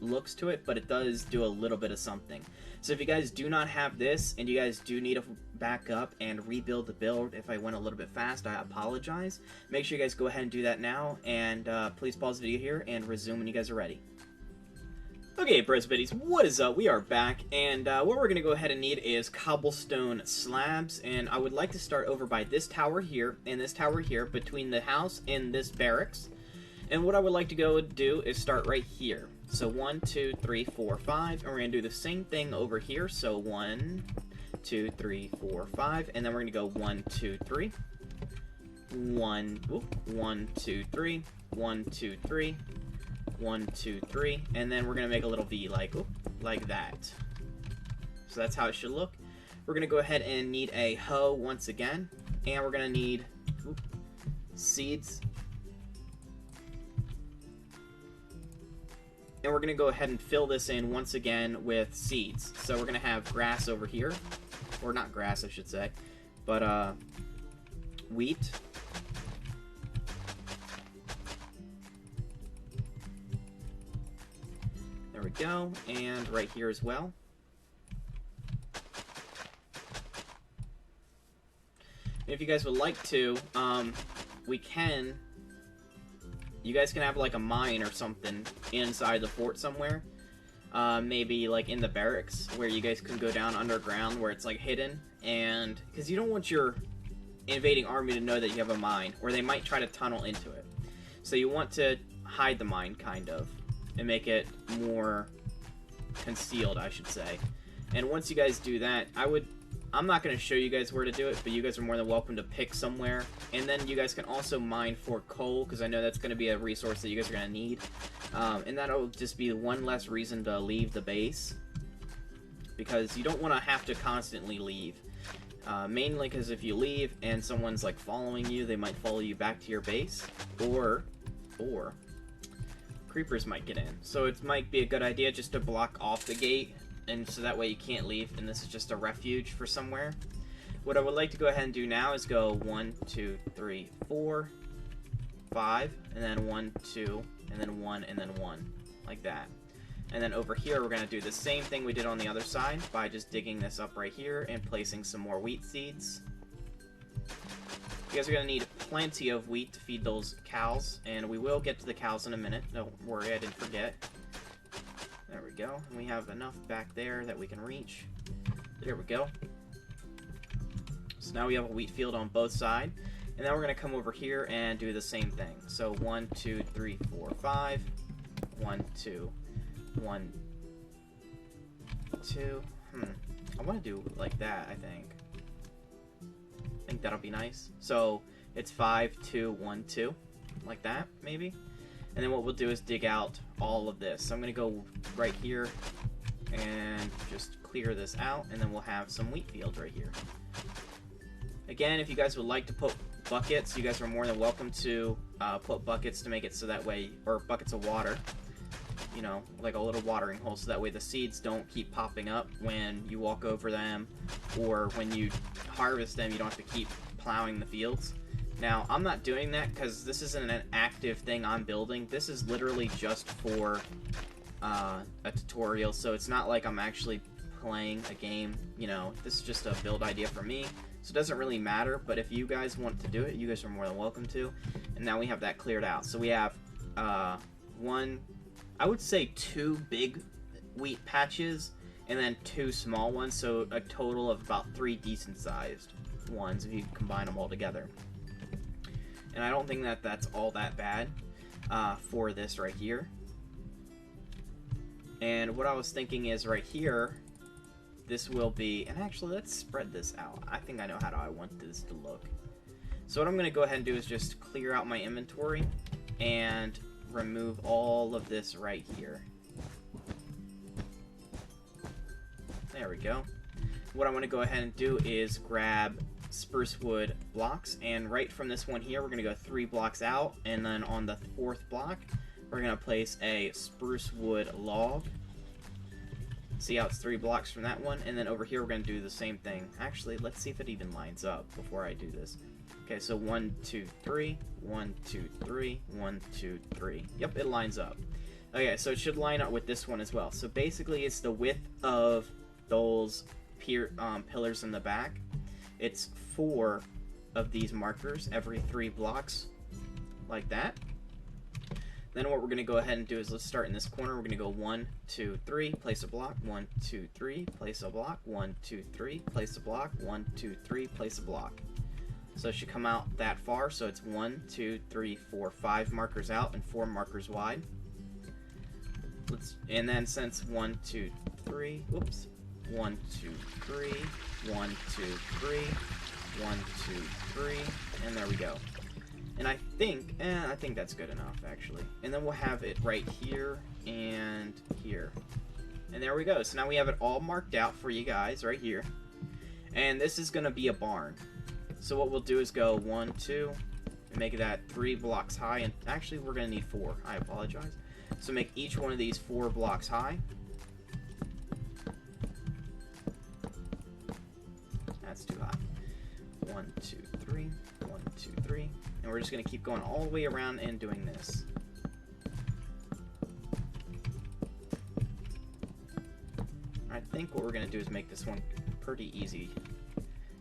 looks to it, but it does do a little bit of something. So if you guys do not have this, and you guys do need to back up and rebuild the build, if I went a little bit fast, I apologize. Make sure you guys go ahead and do that now, and please pause the video here and resume when you guys are ready. Okay, bros buddies, what is up? We are back, and what we're going to go ahead and need is cobblestone slabs, and I would like to start over by this tower here and this tower here between the house and this barracks. And what I would like to go do is start right here. So 1, 2, 3, 4, 5, and we're going to do the same thing over here. So 1, 2, 3, 4, 5, and then we're going to go 1, 2, 3, 1, 2, 3, 1, 2, 3, 1, 2, 3, and then we're gonna make a little V like that. So that's how it should look. We're gonna go ahead and need a hoe once again, and we're gonna need seeds, and we're gonna go ahead and fill this in once again with seeds. So we're gonna have grass over here, or not grass, I should say, but wheat. There we go, and right here as well. If you guys would like to, you guys can have like a mine or something inside the fort somewhere. Maybe like in the barracks, where you guys can go down underground where it's like hidden, and because you don't want your invading army to know that you have a mine, or they might try to tunnel into it. So you want to hide the mine, kind of, and make it more concealed, I should say. And once you guys do that, I'm not going to show you guys where to do it, but you guys are more than welcome to pick somewhere. And then you guys can also mine for coal, because I know that's going to be a resource that you guys are going to need. And that'll just be one less reason to leave the base, because you don't want to have to constantly leave. Mainly because if you leave and someone's like following you, they might follow you back to your base, or creepers might get in. So it might be a good idea just to block off the gate, and so that way you can't leave, and this is just a refuge for somewhere. What I would like to go ahead and do now is go 1, 2, 3, 4, 5, and then 1, 2, and then 1, and then 1, like that. And then over here, we're going to do the same thing we did on the other side by just digging this up right here and placing some more wheat seeds. You guys are going to need plenty of wheat to feed those cows, and we will get to the cows in a minute. Don't worry, I didn't forget. There we go. And we have enough back there that we can reach. There we go. So now we have a wheat field on both sides. And then we're going to come over here and do the same thing. So 1, 2, 3, 4, 5. 1, 2, 1, 2. I want to do like that, I think. I think that'll be nice. So it's 5, 2, 1, 2. Like that, maybe. And then what we'll do is dig out all of this. So I'm going to go right here and just clear this out. And then we'll have some wheat field right here. Again, if you guys would like to put buckets, you guys are more than welcome to put buckets to make it so that way, or buckets of water, you know, like a little watering hole, so that way the seeds don't keep popping up when you walk over them, or when you harvest them, you don't have to keep plowing the fields. Now, I'm not doing that because this isn't an active thing I'm building. This is literally just for a tutorial, so it's not like I'm actually playing a game, you know. This is just a build idea for me. So it doesn't really matter, but if you guys want to do it, you guys are more than welcome to. And now we have that cleared out. So we have one, I would say 2 big wheat patches, and then 2 small ones, so a total of about 3 decent-sized ones if you combine them all together. And I don't think that that's all that bad for this right here. And what I was thinking is right here, this will be, and actually let's spread this out. I think I know how I want this to look. So what I'm going to go ahead and do is just clear out my inventory and remove all of this right here. There we go. What I want to go ahead and do is grab spruce wood blocks, and right from this one here, we're going to go 3 blocks out, and then on the 4th block, we're going to place a spruce wood log. See how it's 3 blocks from that one, and then over here we're going to do the same thing. Actually, let's see if it even lines up before I do this. Okay, so 1, 2, 3, 1, 2, 3, 1, 2, 3. Yep, it lines up. Okay, so it should line up with this one as well. So basically, it's the width of those pillars in the back. It's 4 of these markers every 3 blocks, like that. Then what we're going to go ahead and do is, let's start in this corner. We're going to go 1, 2, 3, place a block, 1, 2, 3, place a block, 1, 2, 3, place a block, 1, 2, 3, place a block. So it should come out that far, so it's 1, 2, 3, 4, 5 markers out and 4 markers wide. And then since 1, 2, 3, whoops, 1, 2, 3, 1, 2, 3, 1, 2, 3, and there we go. And I think that's good enough, actually. And then we'll have it right here and here. And there we go. So now we have it all marked out for you guys right here. And this is going to be a barn. So what we'll do is go 1, 2, and make that 3 blocks high. And actually, we're going to need 4. I apologize. So make each one of these 4 blocks high. That's too high. 1, 2, 3, 1, 2, 3. And we're just going to keep going all the way around and doing this. I think what we're going to do is make this one pretty easy.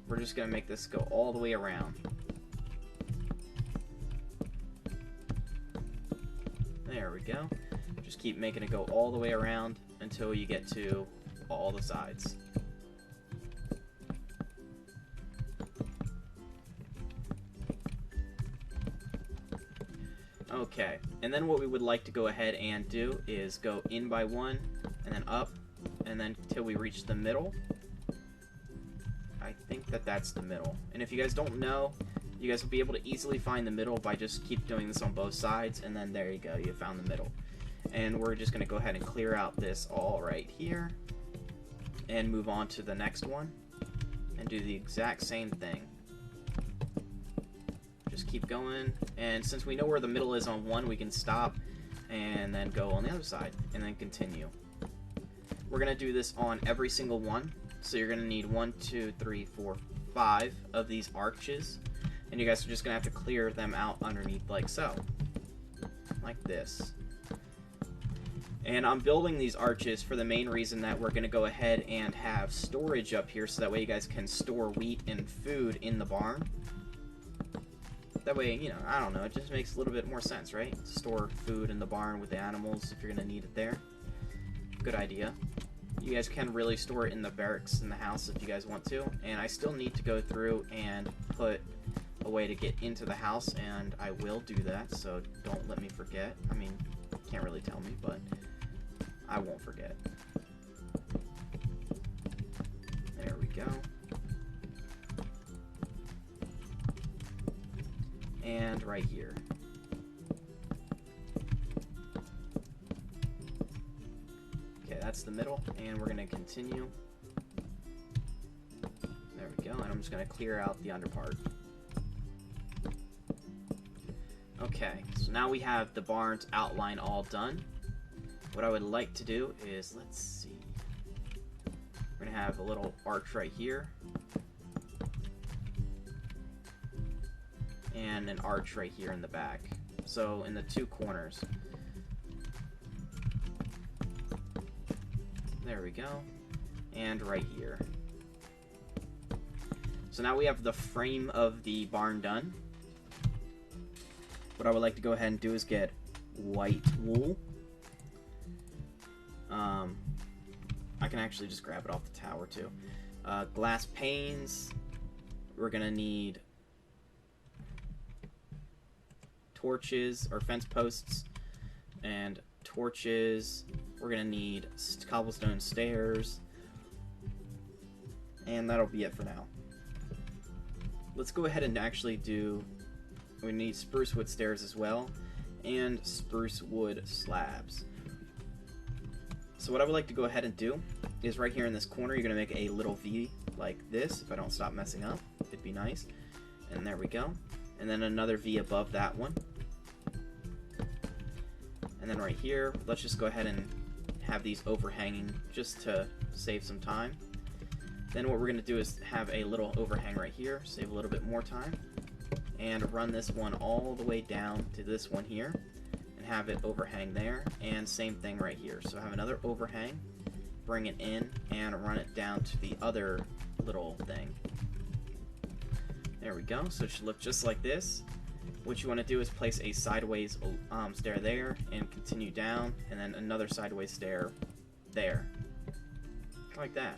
We're just going to make this go all the way around. There we go. Just keep making it go all the way around until you get to all the sides. Okay, and then what we would like to go ahead and do is go in by 1, and then up, and then till we reach the middle. I think that that's the middle. And if you guys don't know, you guys will be able to easily find the middle by just keep doing this on both sides, and then there you go, you found the middle. And we're just going to go ahead and clear out this all right here, and move on to the next one. and do the exact same thing. Just keep going, and since we know where the middle is on one, we can stop and then go on the other side and then continue. We're gonna do this on every single one, so you're gonna need 1, 2, 3, 4, 5 of these arches, and you guys are just gonna have to clear them out underneath like so, like this. And I'm building these arches for the main reason that we're gonna go ahead and have storage up here, so that way you guys can store wheat and food in the barn. That way, you know, I don't know, it just makes a little bit more sense, right? Store food in the barn with the animals if you're gonna need it there. Good idea. You guys can really store it in the barracks in the house if you guys want to, and I still need to go through and put a way to get into the house, and I will do that, so don't let me forget. I mean, you can't really tell me, but I won't forget. There we go. And right here. Okay, that's the middle, and we're gonna continue. There we go, and I'm just gonna clear out the under part. Okay, so now we have the barn's outline all done. What I would like to do is, let's see. We're gonna have a little arch right here. And an arch right here in the back. So in the two corners. There we go. And right here. So now we have the frame of the barn done. What I would like to go ahead and do is get white wool. I can actually just grab it off the tower too. Glass panes. We're gonna need torches or fence posts and torches. We're gonna need cobblestone stairs, and that'll be it for now. Let's go ahead and actually do, we need spruce wood stairs as well, and spruce wood slabs. So what I would like to go ahead and do is right here in this corner, you're gonna make a little V like this. If I don't stop messing up, it'd be nice. And there we go. And then another V above that one. And then right here, let's just go ahead and have these overhanging just to save some time. Then what we're going to do is have a little overhang right here, save a little bit more time, and run this one all the way down to this one here, and have it overhang there, and same thing right here. So have another overhang, bring it in, and run it down to the other little thing. There we go, so it should look just like this. What you want to do is place a sideways stair there, and continue down, and then another sideways stair there. Like that.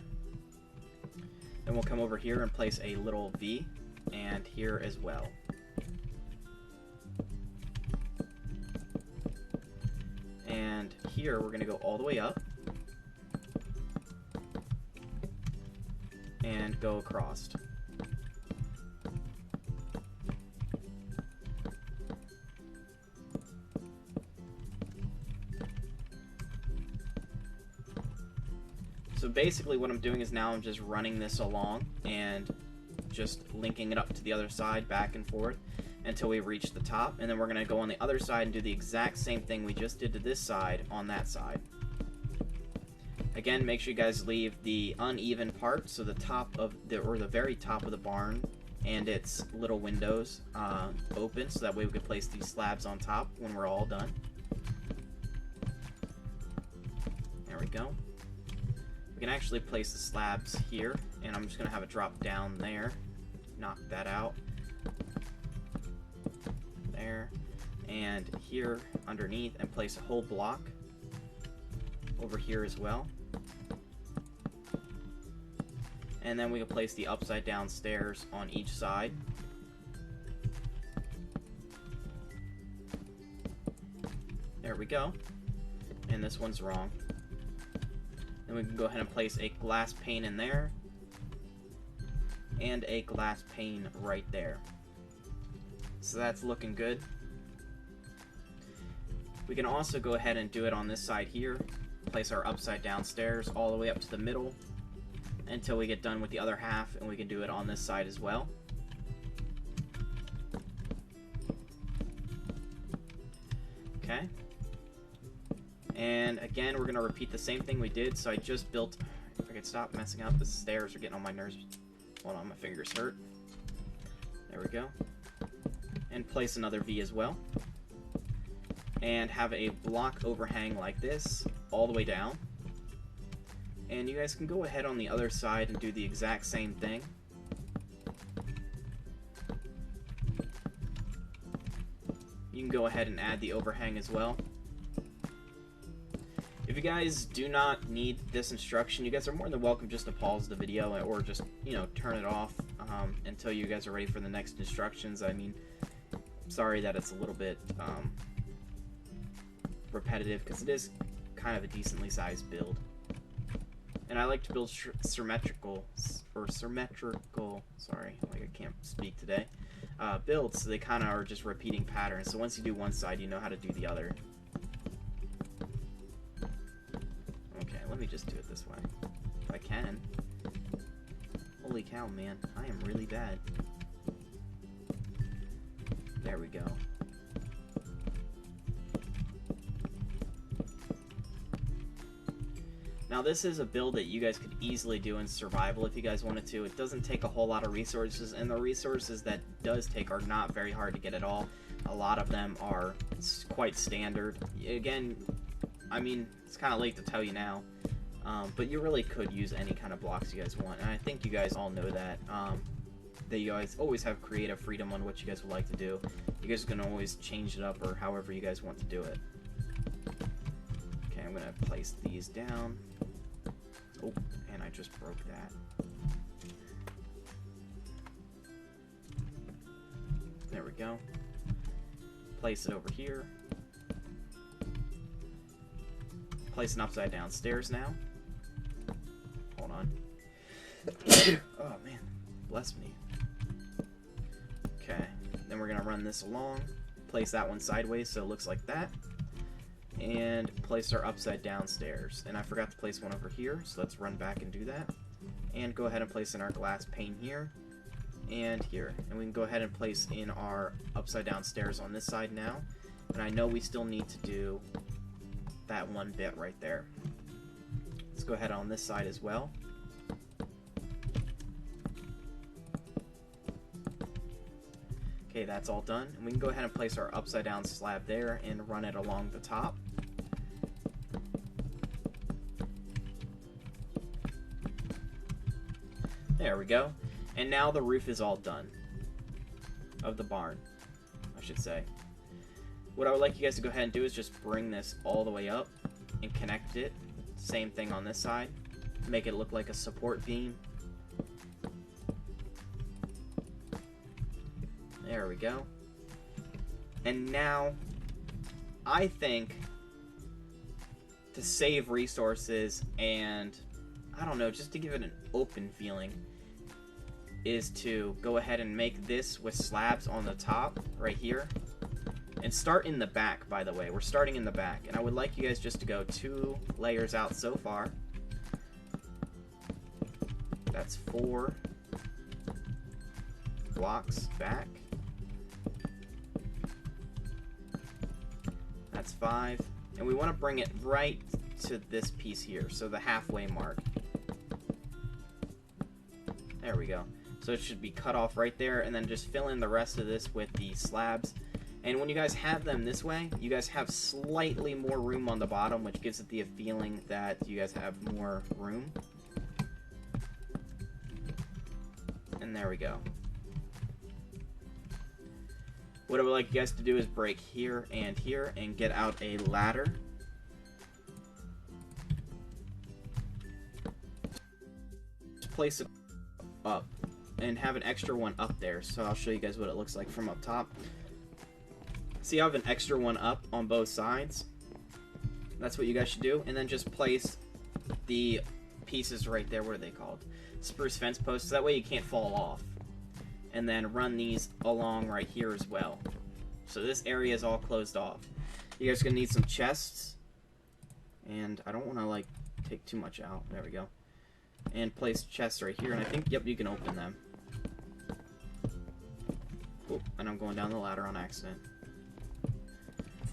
Then we'll come over here and place a little V, and here as well. And here we're going to go all the way up, and go across. So basically what I'm doing is now I'm just running this along and just linking it up to the other side, back and forth, until we reach the top. And then we're going to go on the other side and do the exact same thing we just did to this side on that side. Again, make sure you guys leave the uneven part, so the top of the, or the very top of the barn and its little windows open, so that way we can place these slabs on top when we're all done. There we go. We can actually place the slabs here, and I'm just going to have it drop down there. Knock that out. There. And here underneath, and place a whole block over here as well. And then we can place the upside down stairs on each side. There we go. And this one's wrong. Then we can go ahead and place a glass pane in there, and a glass pane right there. So that's looking good. We can also go ahead and do it on this side here. Place our upside down stairs all the way up to the middle. until we get done with the other half, and we can do it on this side as well. Okay. And again, we're going to repeat the same thing we did. So I just built, if I could stop messing up, the stairs are getting on my nerves. Hold on, my fingers hurt. There we go. And place another V as well. And have a block overhang like this all the way down. And you guys can go ahead on the other side and do the exact same thing. You can go ahead and add the overhang as well. If you guys do not need this instruction, you guys are more than welcome just to pause the video or just, you know, turn it off until you guys are ready for the next instructions. I mean, I'm sorry that it's a little bit repetitive because it is kind of a decently sized build. And I like to build symmetrical, sorry, like I can't speak today, builds, so they kind of are just repeating patterns. So once you do one side, you know how to do the other. Okay, let me just do it this way, if I can. Holy cow, man, I am really bad. There we go. Now this is a build that you guys could easily do in survival if you guys wanted to. It doesn't take a whole lot of resources, and the resources that does take are not very hard to get at all. A lot of them are quite standard. Again, I mean, it's kind of late to tell you now, but you really could use any kind of blocks you guys want, and I think you guys all know that. That you guys always have creative freedom on what you guys would like to do. You guys can always change it up or however you guys want to do it. Okay, I'm gonna place these down. Oh, and I just broke that. There we go. Place it over here. Place an upside down stairs now. Hold on. Oh man, bless me. Okay, then we're gonna run this along. Place that one sideways so it looks like that. And place our upside down stairs. And I forgot to place one over here, so let's run back and do that. And go ahead and place in our glass pane here and here. And we can go ahead and place in our upside down stairs on this side now. And I know we still need to do that one bit right there. Let's go ahead on this side as well. Okay, that's all done. And we can go ahead and place our upside down slab there and run it along the top. There we go. And now the roof is all done. Of the barn, I should say. What I would like you guys to go ahead and do is just bring this all the way up and connect it. Same thing on this side. Make it look like a support beam. There we go. And now, I think, to save resources and, I don't know, just to give it an open feeling, is to go ahead and make this with slabs on the top, right here. And start in the back, by the way. We're starting in the back. And I would like you guys just to go 2 layers out so far. That's 4 blocks back. That's 5. And we want to bring it right to this piece here, so the halfway mark. There we go. So it should be cut off right there, and then just fill in the rest of this with the slabs. And when you guys have them this way, you guys have slightly more room on the bottom, which gives it the feeling that you guys have more room. And there we go. What I would like you guys to do is break here and get out a ladder. Just place it up and have an extra one up there. So I'll show you guys what it looks like from up top. See, I have an extra one up on both sides. That's what you guys should do. And then just place the pieces right there. What are they called? Spruce fence posts. That way you can't fall off. And then run these along right here as well. So this area is all closed off. You guys are going to need some chests. And I don't want to, like, take too much out. There we go. and place chests right here. And I think, yep, you can open them. Oh, and I'm going down the ladder on accident.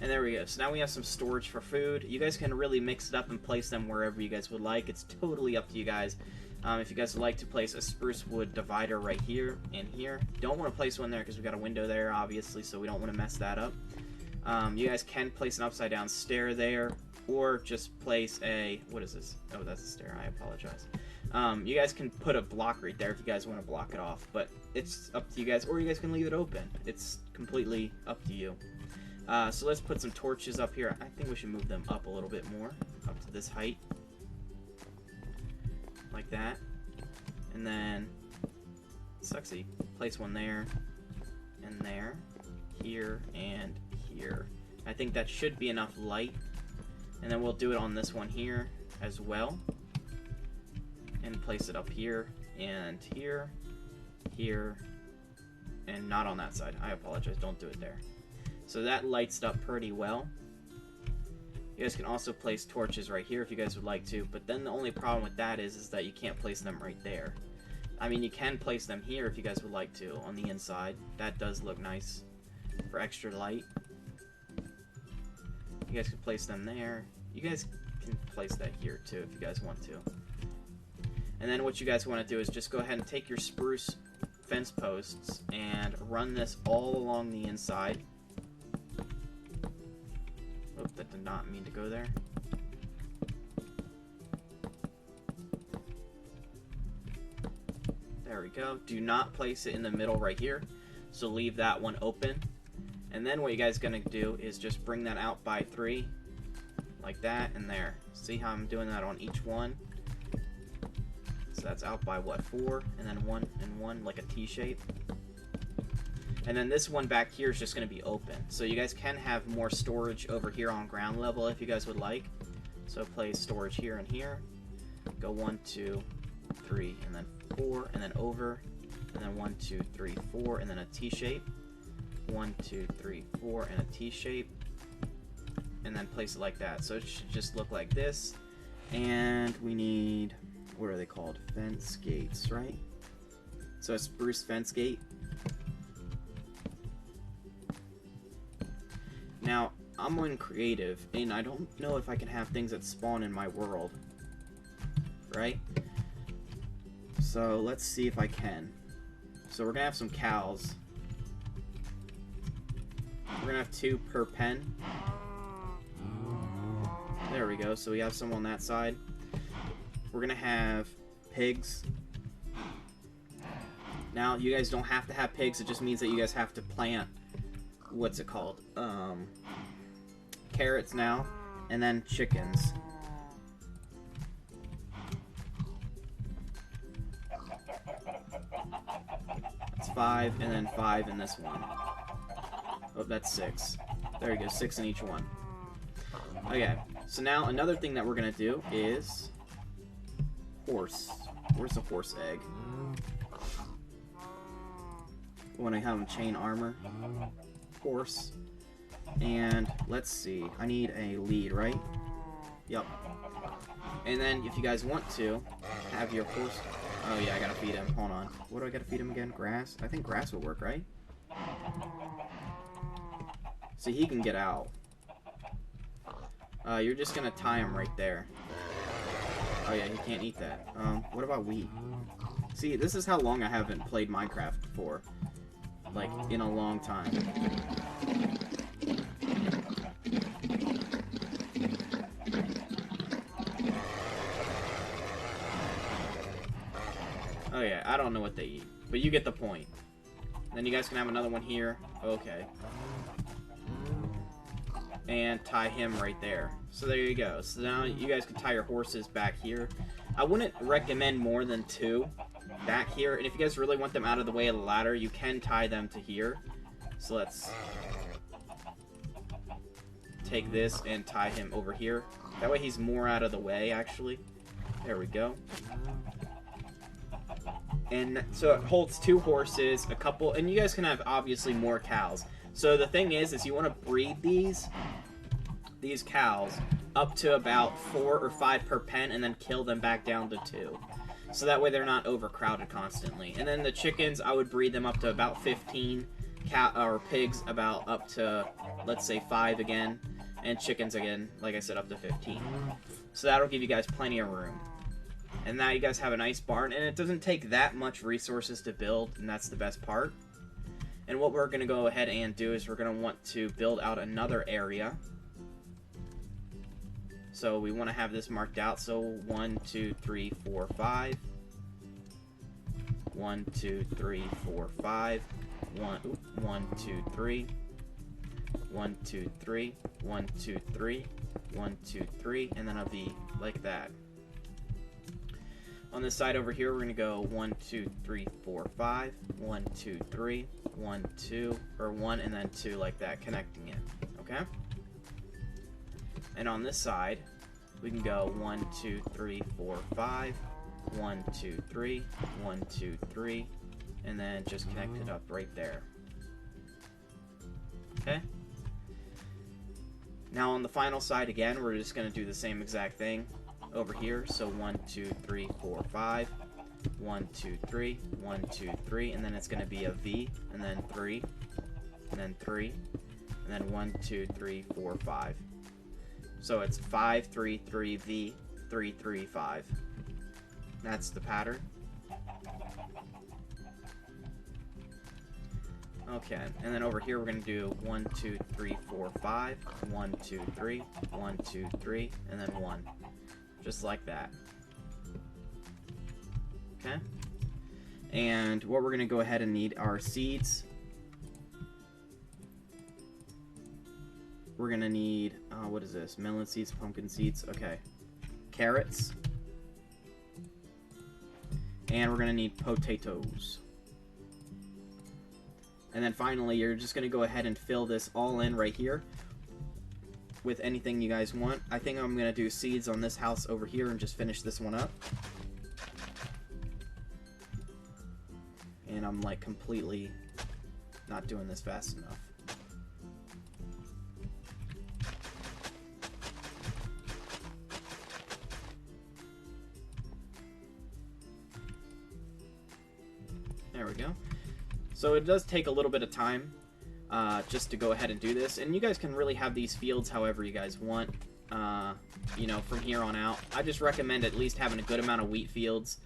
And there we go. So now we have some storage for food. You guys can really mix it up and place them wherever you guys would like. It's totally up to you guys. If you guys would like to place a spruce wood divider right here and here. Don't want to place one there because we got a window there, obviously, so we don't want to mess that up. You guys can place an upside down stair there, or just place a... What is this? Oh, that's a stair. I apologize. You guys can put a block right there if you guys want to block it off, but it's up to you guys, or you guys can leave it open. It's completely up to you. So let's put some torches up here. I think we should move them up a little bit more, up to this height. Like that. And then, sexy, place one there, and there, here, and here. I think that should be enough light. And then we'll do it on this one here as well. And place it up here, and here, here, and not on that side. I apologize, don't do it there. So that lights it up pretty well. You guys can also place torches right here if you guys would like to, but then the only problem with that is that you can't place them right there. I mean, you can place them here if you guys would like to, on the inside. That does look nice for extra light. You guys can place them there. You guys can place that here too if you guys want to. And then what you guys want to do is just go ahead and take your spruce fence posts and run this all along the inside. Oh, that did not mean to go there. There we go. Do not place it in the middle right here. So leave that one open. And then what you guys are going to do is just bring that out by 3. Like that and there. See how I'm doing that on each one? So that's out by what, 4? And then 1 and 1, like a T shape. And then this one back here is just going to be open. So you guys can have more storage over here on ground level if you guys would like. So place storage here and here. Go 1, 2, 3, and then 4, and then over. And then 1, 2, 3, 4, and then a T shape. 1, 2, 3, 4, and a T shape. And then place it like that. So it should just look like this. And we need, what are they called? Fence gates, right? So a spruce fence gate. Now, I'm on creative, and I don't know if I can have things that spawn in my world. Right? So, let's see if I can. So, we're gonna have some cows. We're gonna have 2 per pen. There we go, so we have some on that side. We're gonna have pigs. Now, you guys don't have to have pigs, it just means that you guys have to plant, what's it called? Carrots now, and then chickens. It's 5, and then 5 in this one. Oh, that's 6. There you go, 6 in each one. Okay, so now another thing that we're gonna do is horse. Where's the horse egg? When I have him chain armor. Horse. And let's see, I need a lead, right? Yep. And then if you guys want to have your horse, oh yeah, I gotta feed him. Hold on, what do I gotta feed him again? Grass? I think grass would work, right? So he can get out. You're just gonna tie him right there. Oh yeah, he can't eat that. What about wheat? See, this is how long I haven't played Minecraft for. Like, in a long time. Oh yeah, I don't know what they eat, but you get the point. Then you guys can have another one here. Okay. And tie him right there. So there you go. So now you guys can tie your horses back here. I wouldn't recommend more than 2 back here. And if you guys really want them out of the way of the ladder, you can tie them to here. So let's take this and tie him over here. That way he's more out of the way, actually. There we go. And so it holds 2 horses, a couple, and you guys can have obviously more cows. So the thing is you want to breed these cows up to about 4 or 5 per pen and then kill them back down to 2. so that way they're not overcrowded constantly. And then the chickens, I would breed them up to about 15, or pigs about up to, let's say, 5 again, and chickens again, like I said, up to 15. So that'll give you guys plenty of room. And now you guys have a nice barn, and it doesn't take that much resources to build, and that's the best part. And what we're going to go ahead and do is we're going to want to build out another area. So we want to have this marked out. So 1, 2, 3, 4, 5. 1, 2, 3, 4, 5. 1, 2, 3. 1, 2, 3. 1, 2, 3. 1, 2, 3. And then it'll be like that. On this side over here, we're going to go 1, 2, 3, 4, 5. 1, 2, 3. 1, 2, or 1, and then 2 like that, connecting it. Okay? And on this side, we can go 1, 2, 3, 4, 5. 1, 2, 3. 1, 2, 3. And then just connect it up right there. Okay? Now on the final side again, we're just going to do the same exact thing over here. So 1, 2, 3, 4, 5. 1, 2, 3. 1, 2, 3. And then it's going to be a V. And then 3. And then 3. And then 1, 2, 3, 4, 5. So it's 5, 3, 3, V, 3, 3, 5. That's the pattern. Okay, and then over here we're going to do 1, 2, 3, 4, 5. 1, 2, 3. 1, 2, 3. And then 1. Just like that. Okay? And what we're going to go ahead and need are seeds. We're going to need, what is this? Melon seeds, pumpkin seeds. Okay. Carrots. And we're going to need potatoes. And then finally, you're just going to go ahead and fill this all in right here with anything you guys want. I think I'm going to do seeds on this house over here and just finish this one up. And I'm like completely not doing this fast enough. There we go. So it does take a little bit of time just to go ahead and do this. And you guys can really have these fields however you guys want, you know, from here on out. I just recommend at least having a good amount of wheat fields.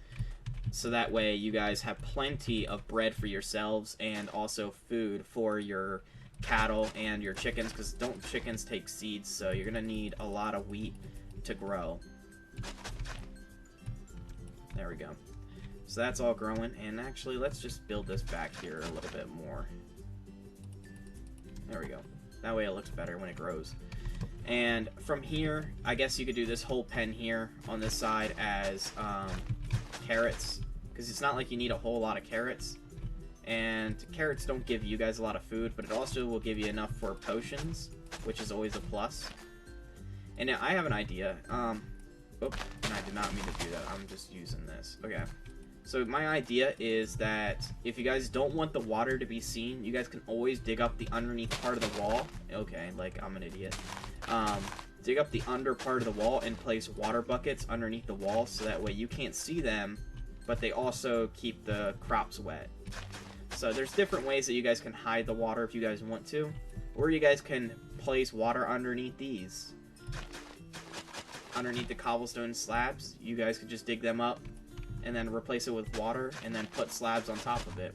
So that way you guys have plenty of bread for yourselves and also food for your cattle and your chickens, because don't chickens take seeds, so you're going to need a lot of wheat to grow. There we go. So that's all growing, and actually let's just build this back here a little bit more. There we go. That way it looks better when it grows. And from here, I guess you could do this whole pen here on this side as carrots, because it's not like you need a whole lot of carrots, and carrots don't give you guys a lot of food, but it also will give you enough for potions, which is always a plus. And now I have an idea. Oh, and I did not mean to do that. I'm just using this. Okay. So my idea is that if you guys don't want the water to be seen, you guys can always dig up the underneath part of the wall. Okay, like I'm an idiot. Dig up the under part of the wall and place water buckets underneath the wall, so that way you can't see them, but they also keep the crops wet. So there's different ways that you guys can hide the water if you guys want to, or you guys can place water underneath these. Underneath the cobblestone slabs, you guys could just dig them up and then replace it with water and then put slabs on top of it.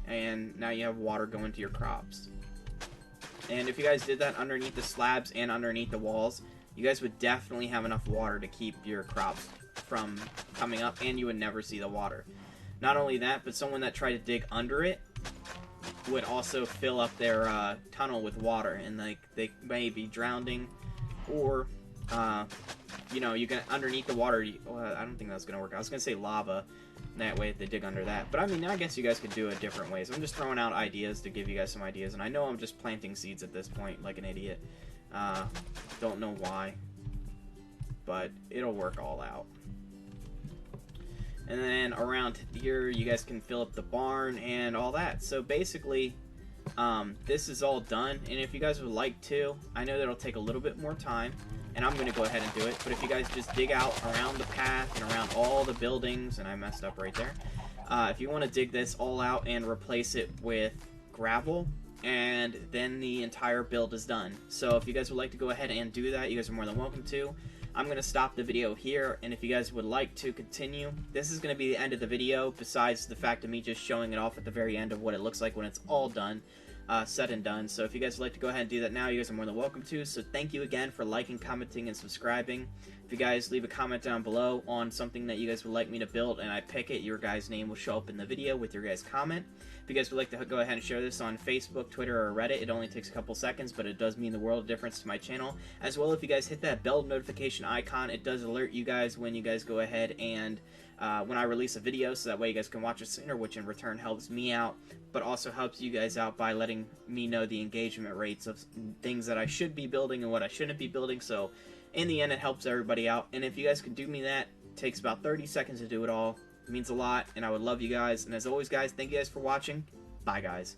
And now you have water going to your crops. And if you guys did that underneath the slabs and underneath the walls, you guys would definitely have enough water to keep your crops from coming up, and you would never see the water. Not only that, but someone that tried to dig under it would also fill up their tunnel with water, and like they may be drowning, or you know, you can underneath the water. Well, I don't think that's gonna work. I was gonna say lava. That way they dig under that. But I mean, I guess you guys could do it different ways. I'm just throwing out ideas to give you guys some ideas, and I know I'm just planting seeds at this point like an idiot. Don't know why, but it'll work all out. And then around here, you guys can fill up the barn and all that. So basically, this is all done. And if you guys would like to, I know that'll take a little bit more time, and I'm going to go ahead and do it. But if you guys just dig out around the path and around all the buildings, and I messed up right there, if you want to dig this all out and replace it with gravel, and then the entire build is done. So if you guys would like to go ahead and do that, you guys are more than welcome to. I'm going to stop the video here, and if you guys would like to continue, this is going to be the end of the video, besides the fact of me just showing it off at the very end of what it looks like when it's all done, said and done. So if you guys would like to go ahead and do that now, you guys are more than welcome to. So thank you again for liking, commenting, and subscribing. If you guys leave a comment down below on something that you guys would like me to build and I pick it, your guys' name will show up in the video with your guys' comment. If you guys would like to go ahead and share this on Facebook, Twitter, or Reddit, it only takes a couple seconds, but it does mean the world of difference to my channel. As well, if you guys hit that bell notification icon, it does alert you guys when you guys go ahead and when I release a video, so that way you guys can watch it sooner, which in return helps me out, but also helps you guys out by letting me know the engagement rates of things that I should be building and what I shouldn't be building. So in the end, it helps everybody out. And if you guys could do me that, it takes about 30 seconds to do it all. It means a lot, and I would love you guys. And as always, guys, thank you guys for watching. Bye, guys.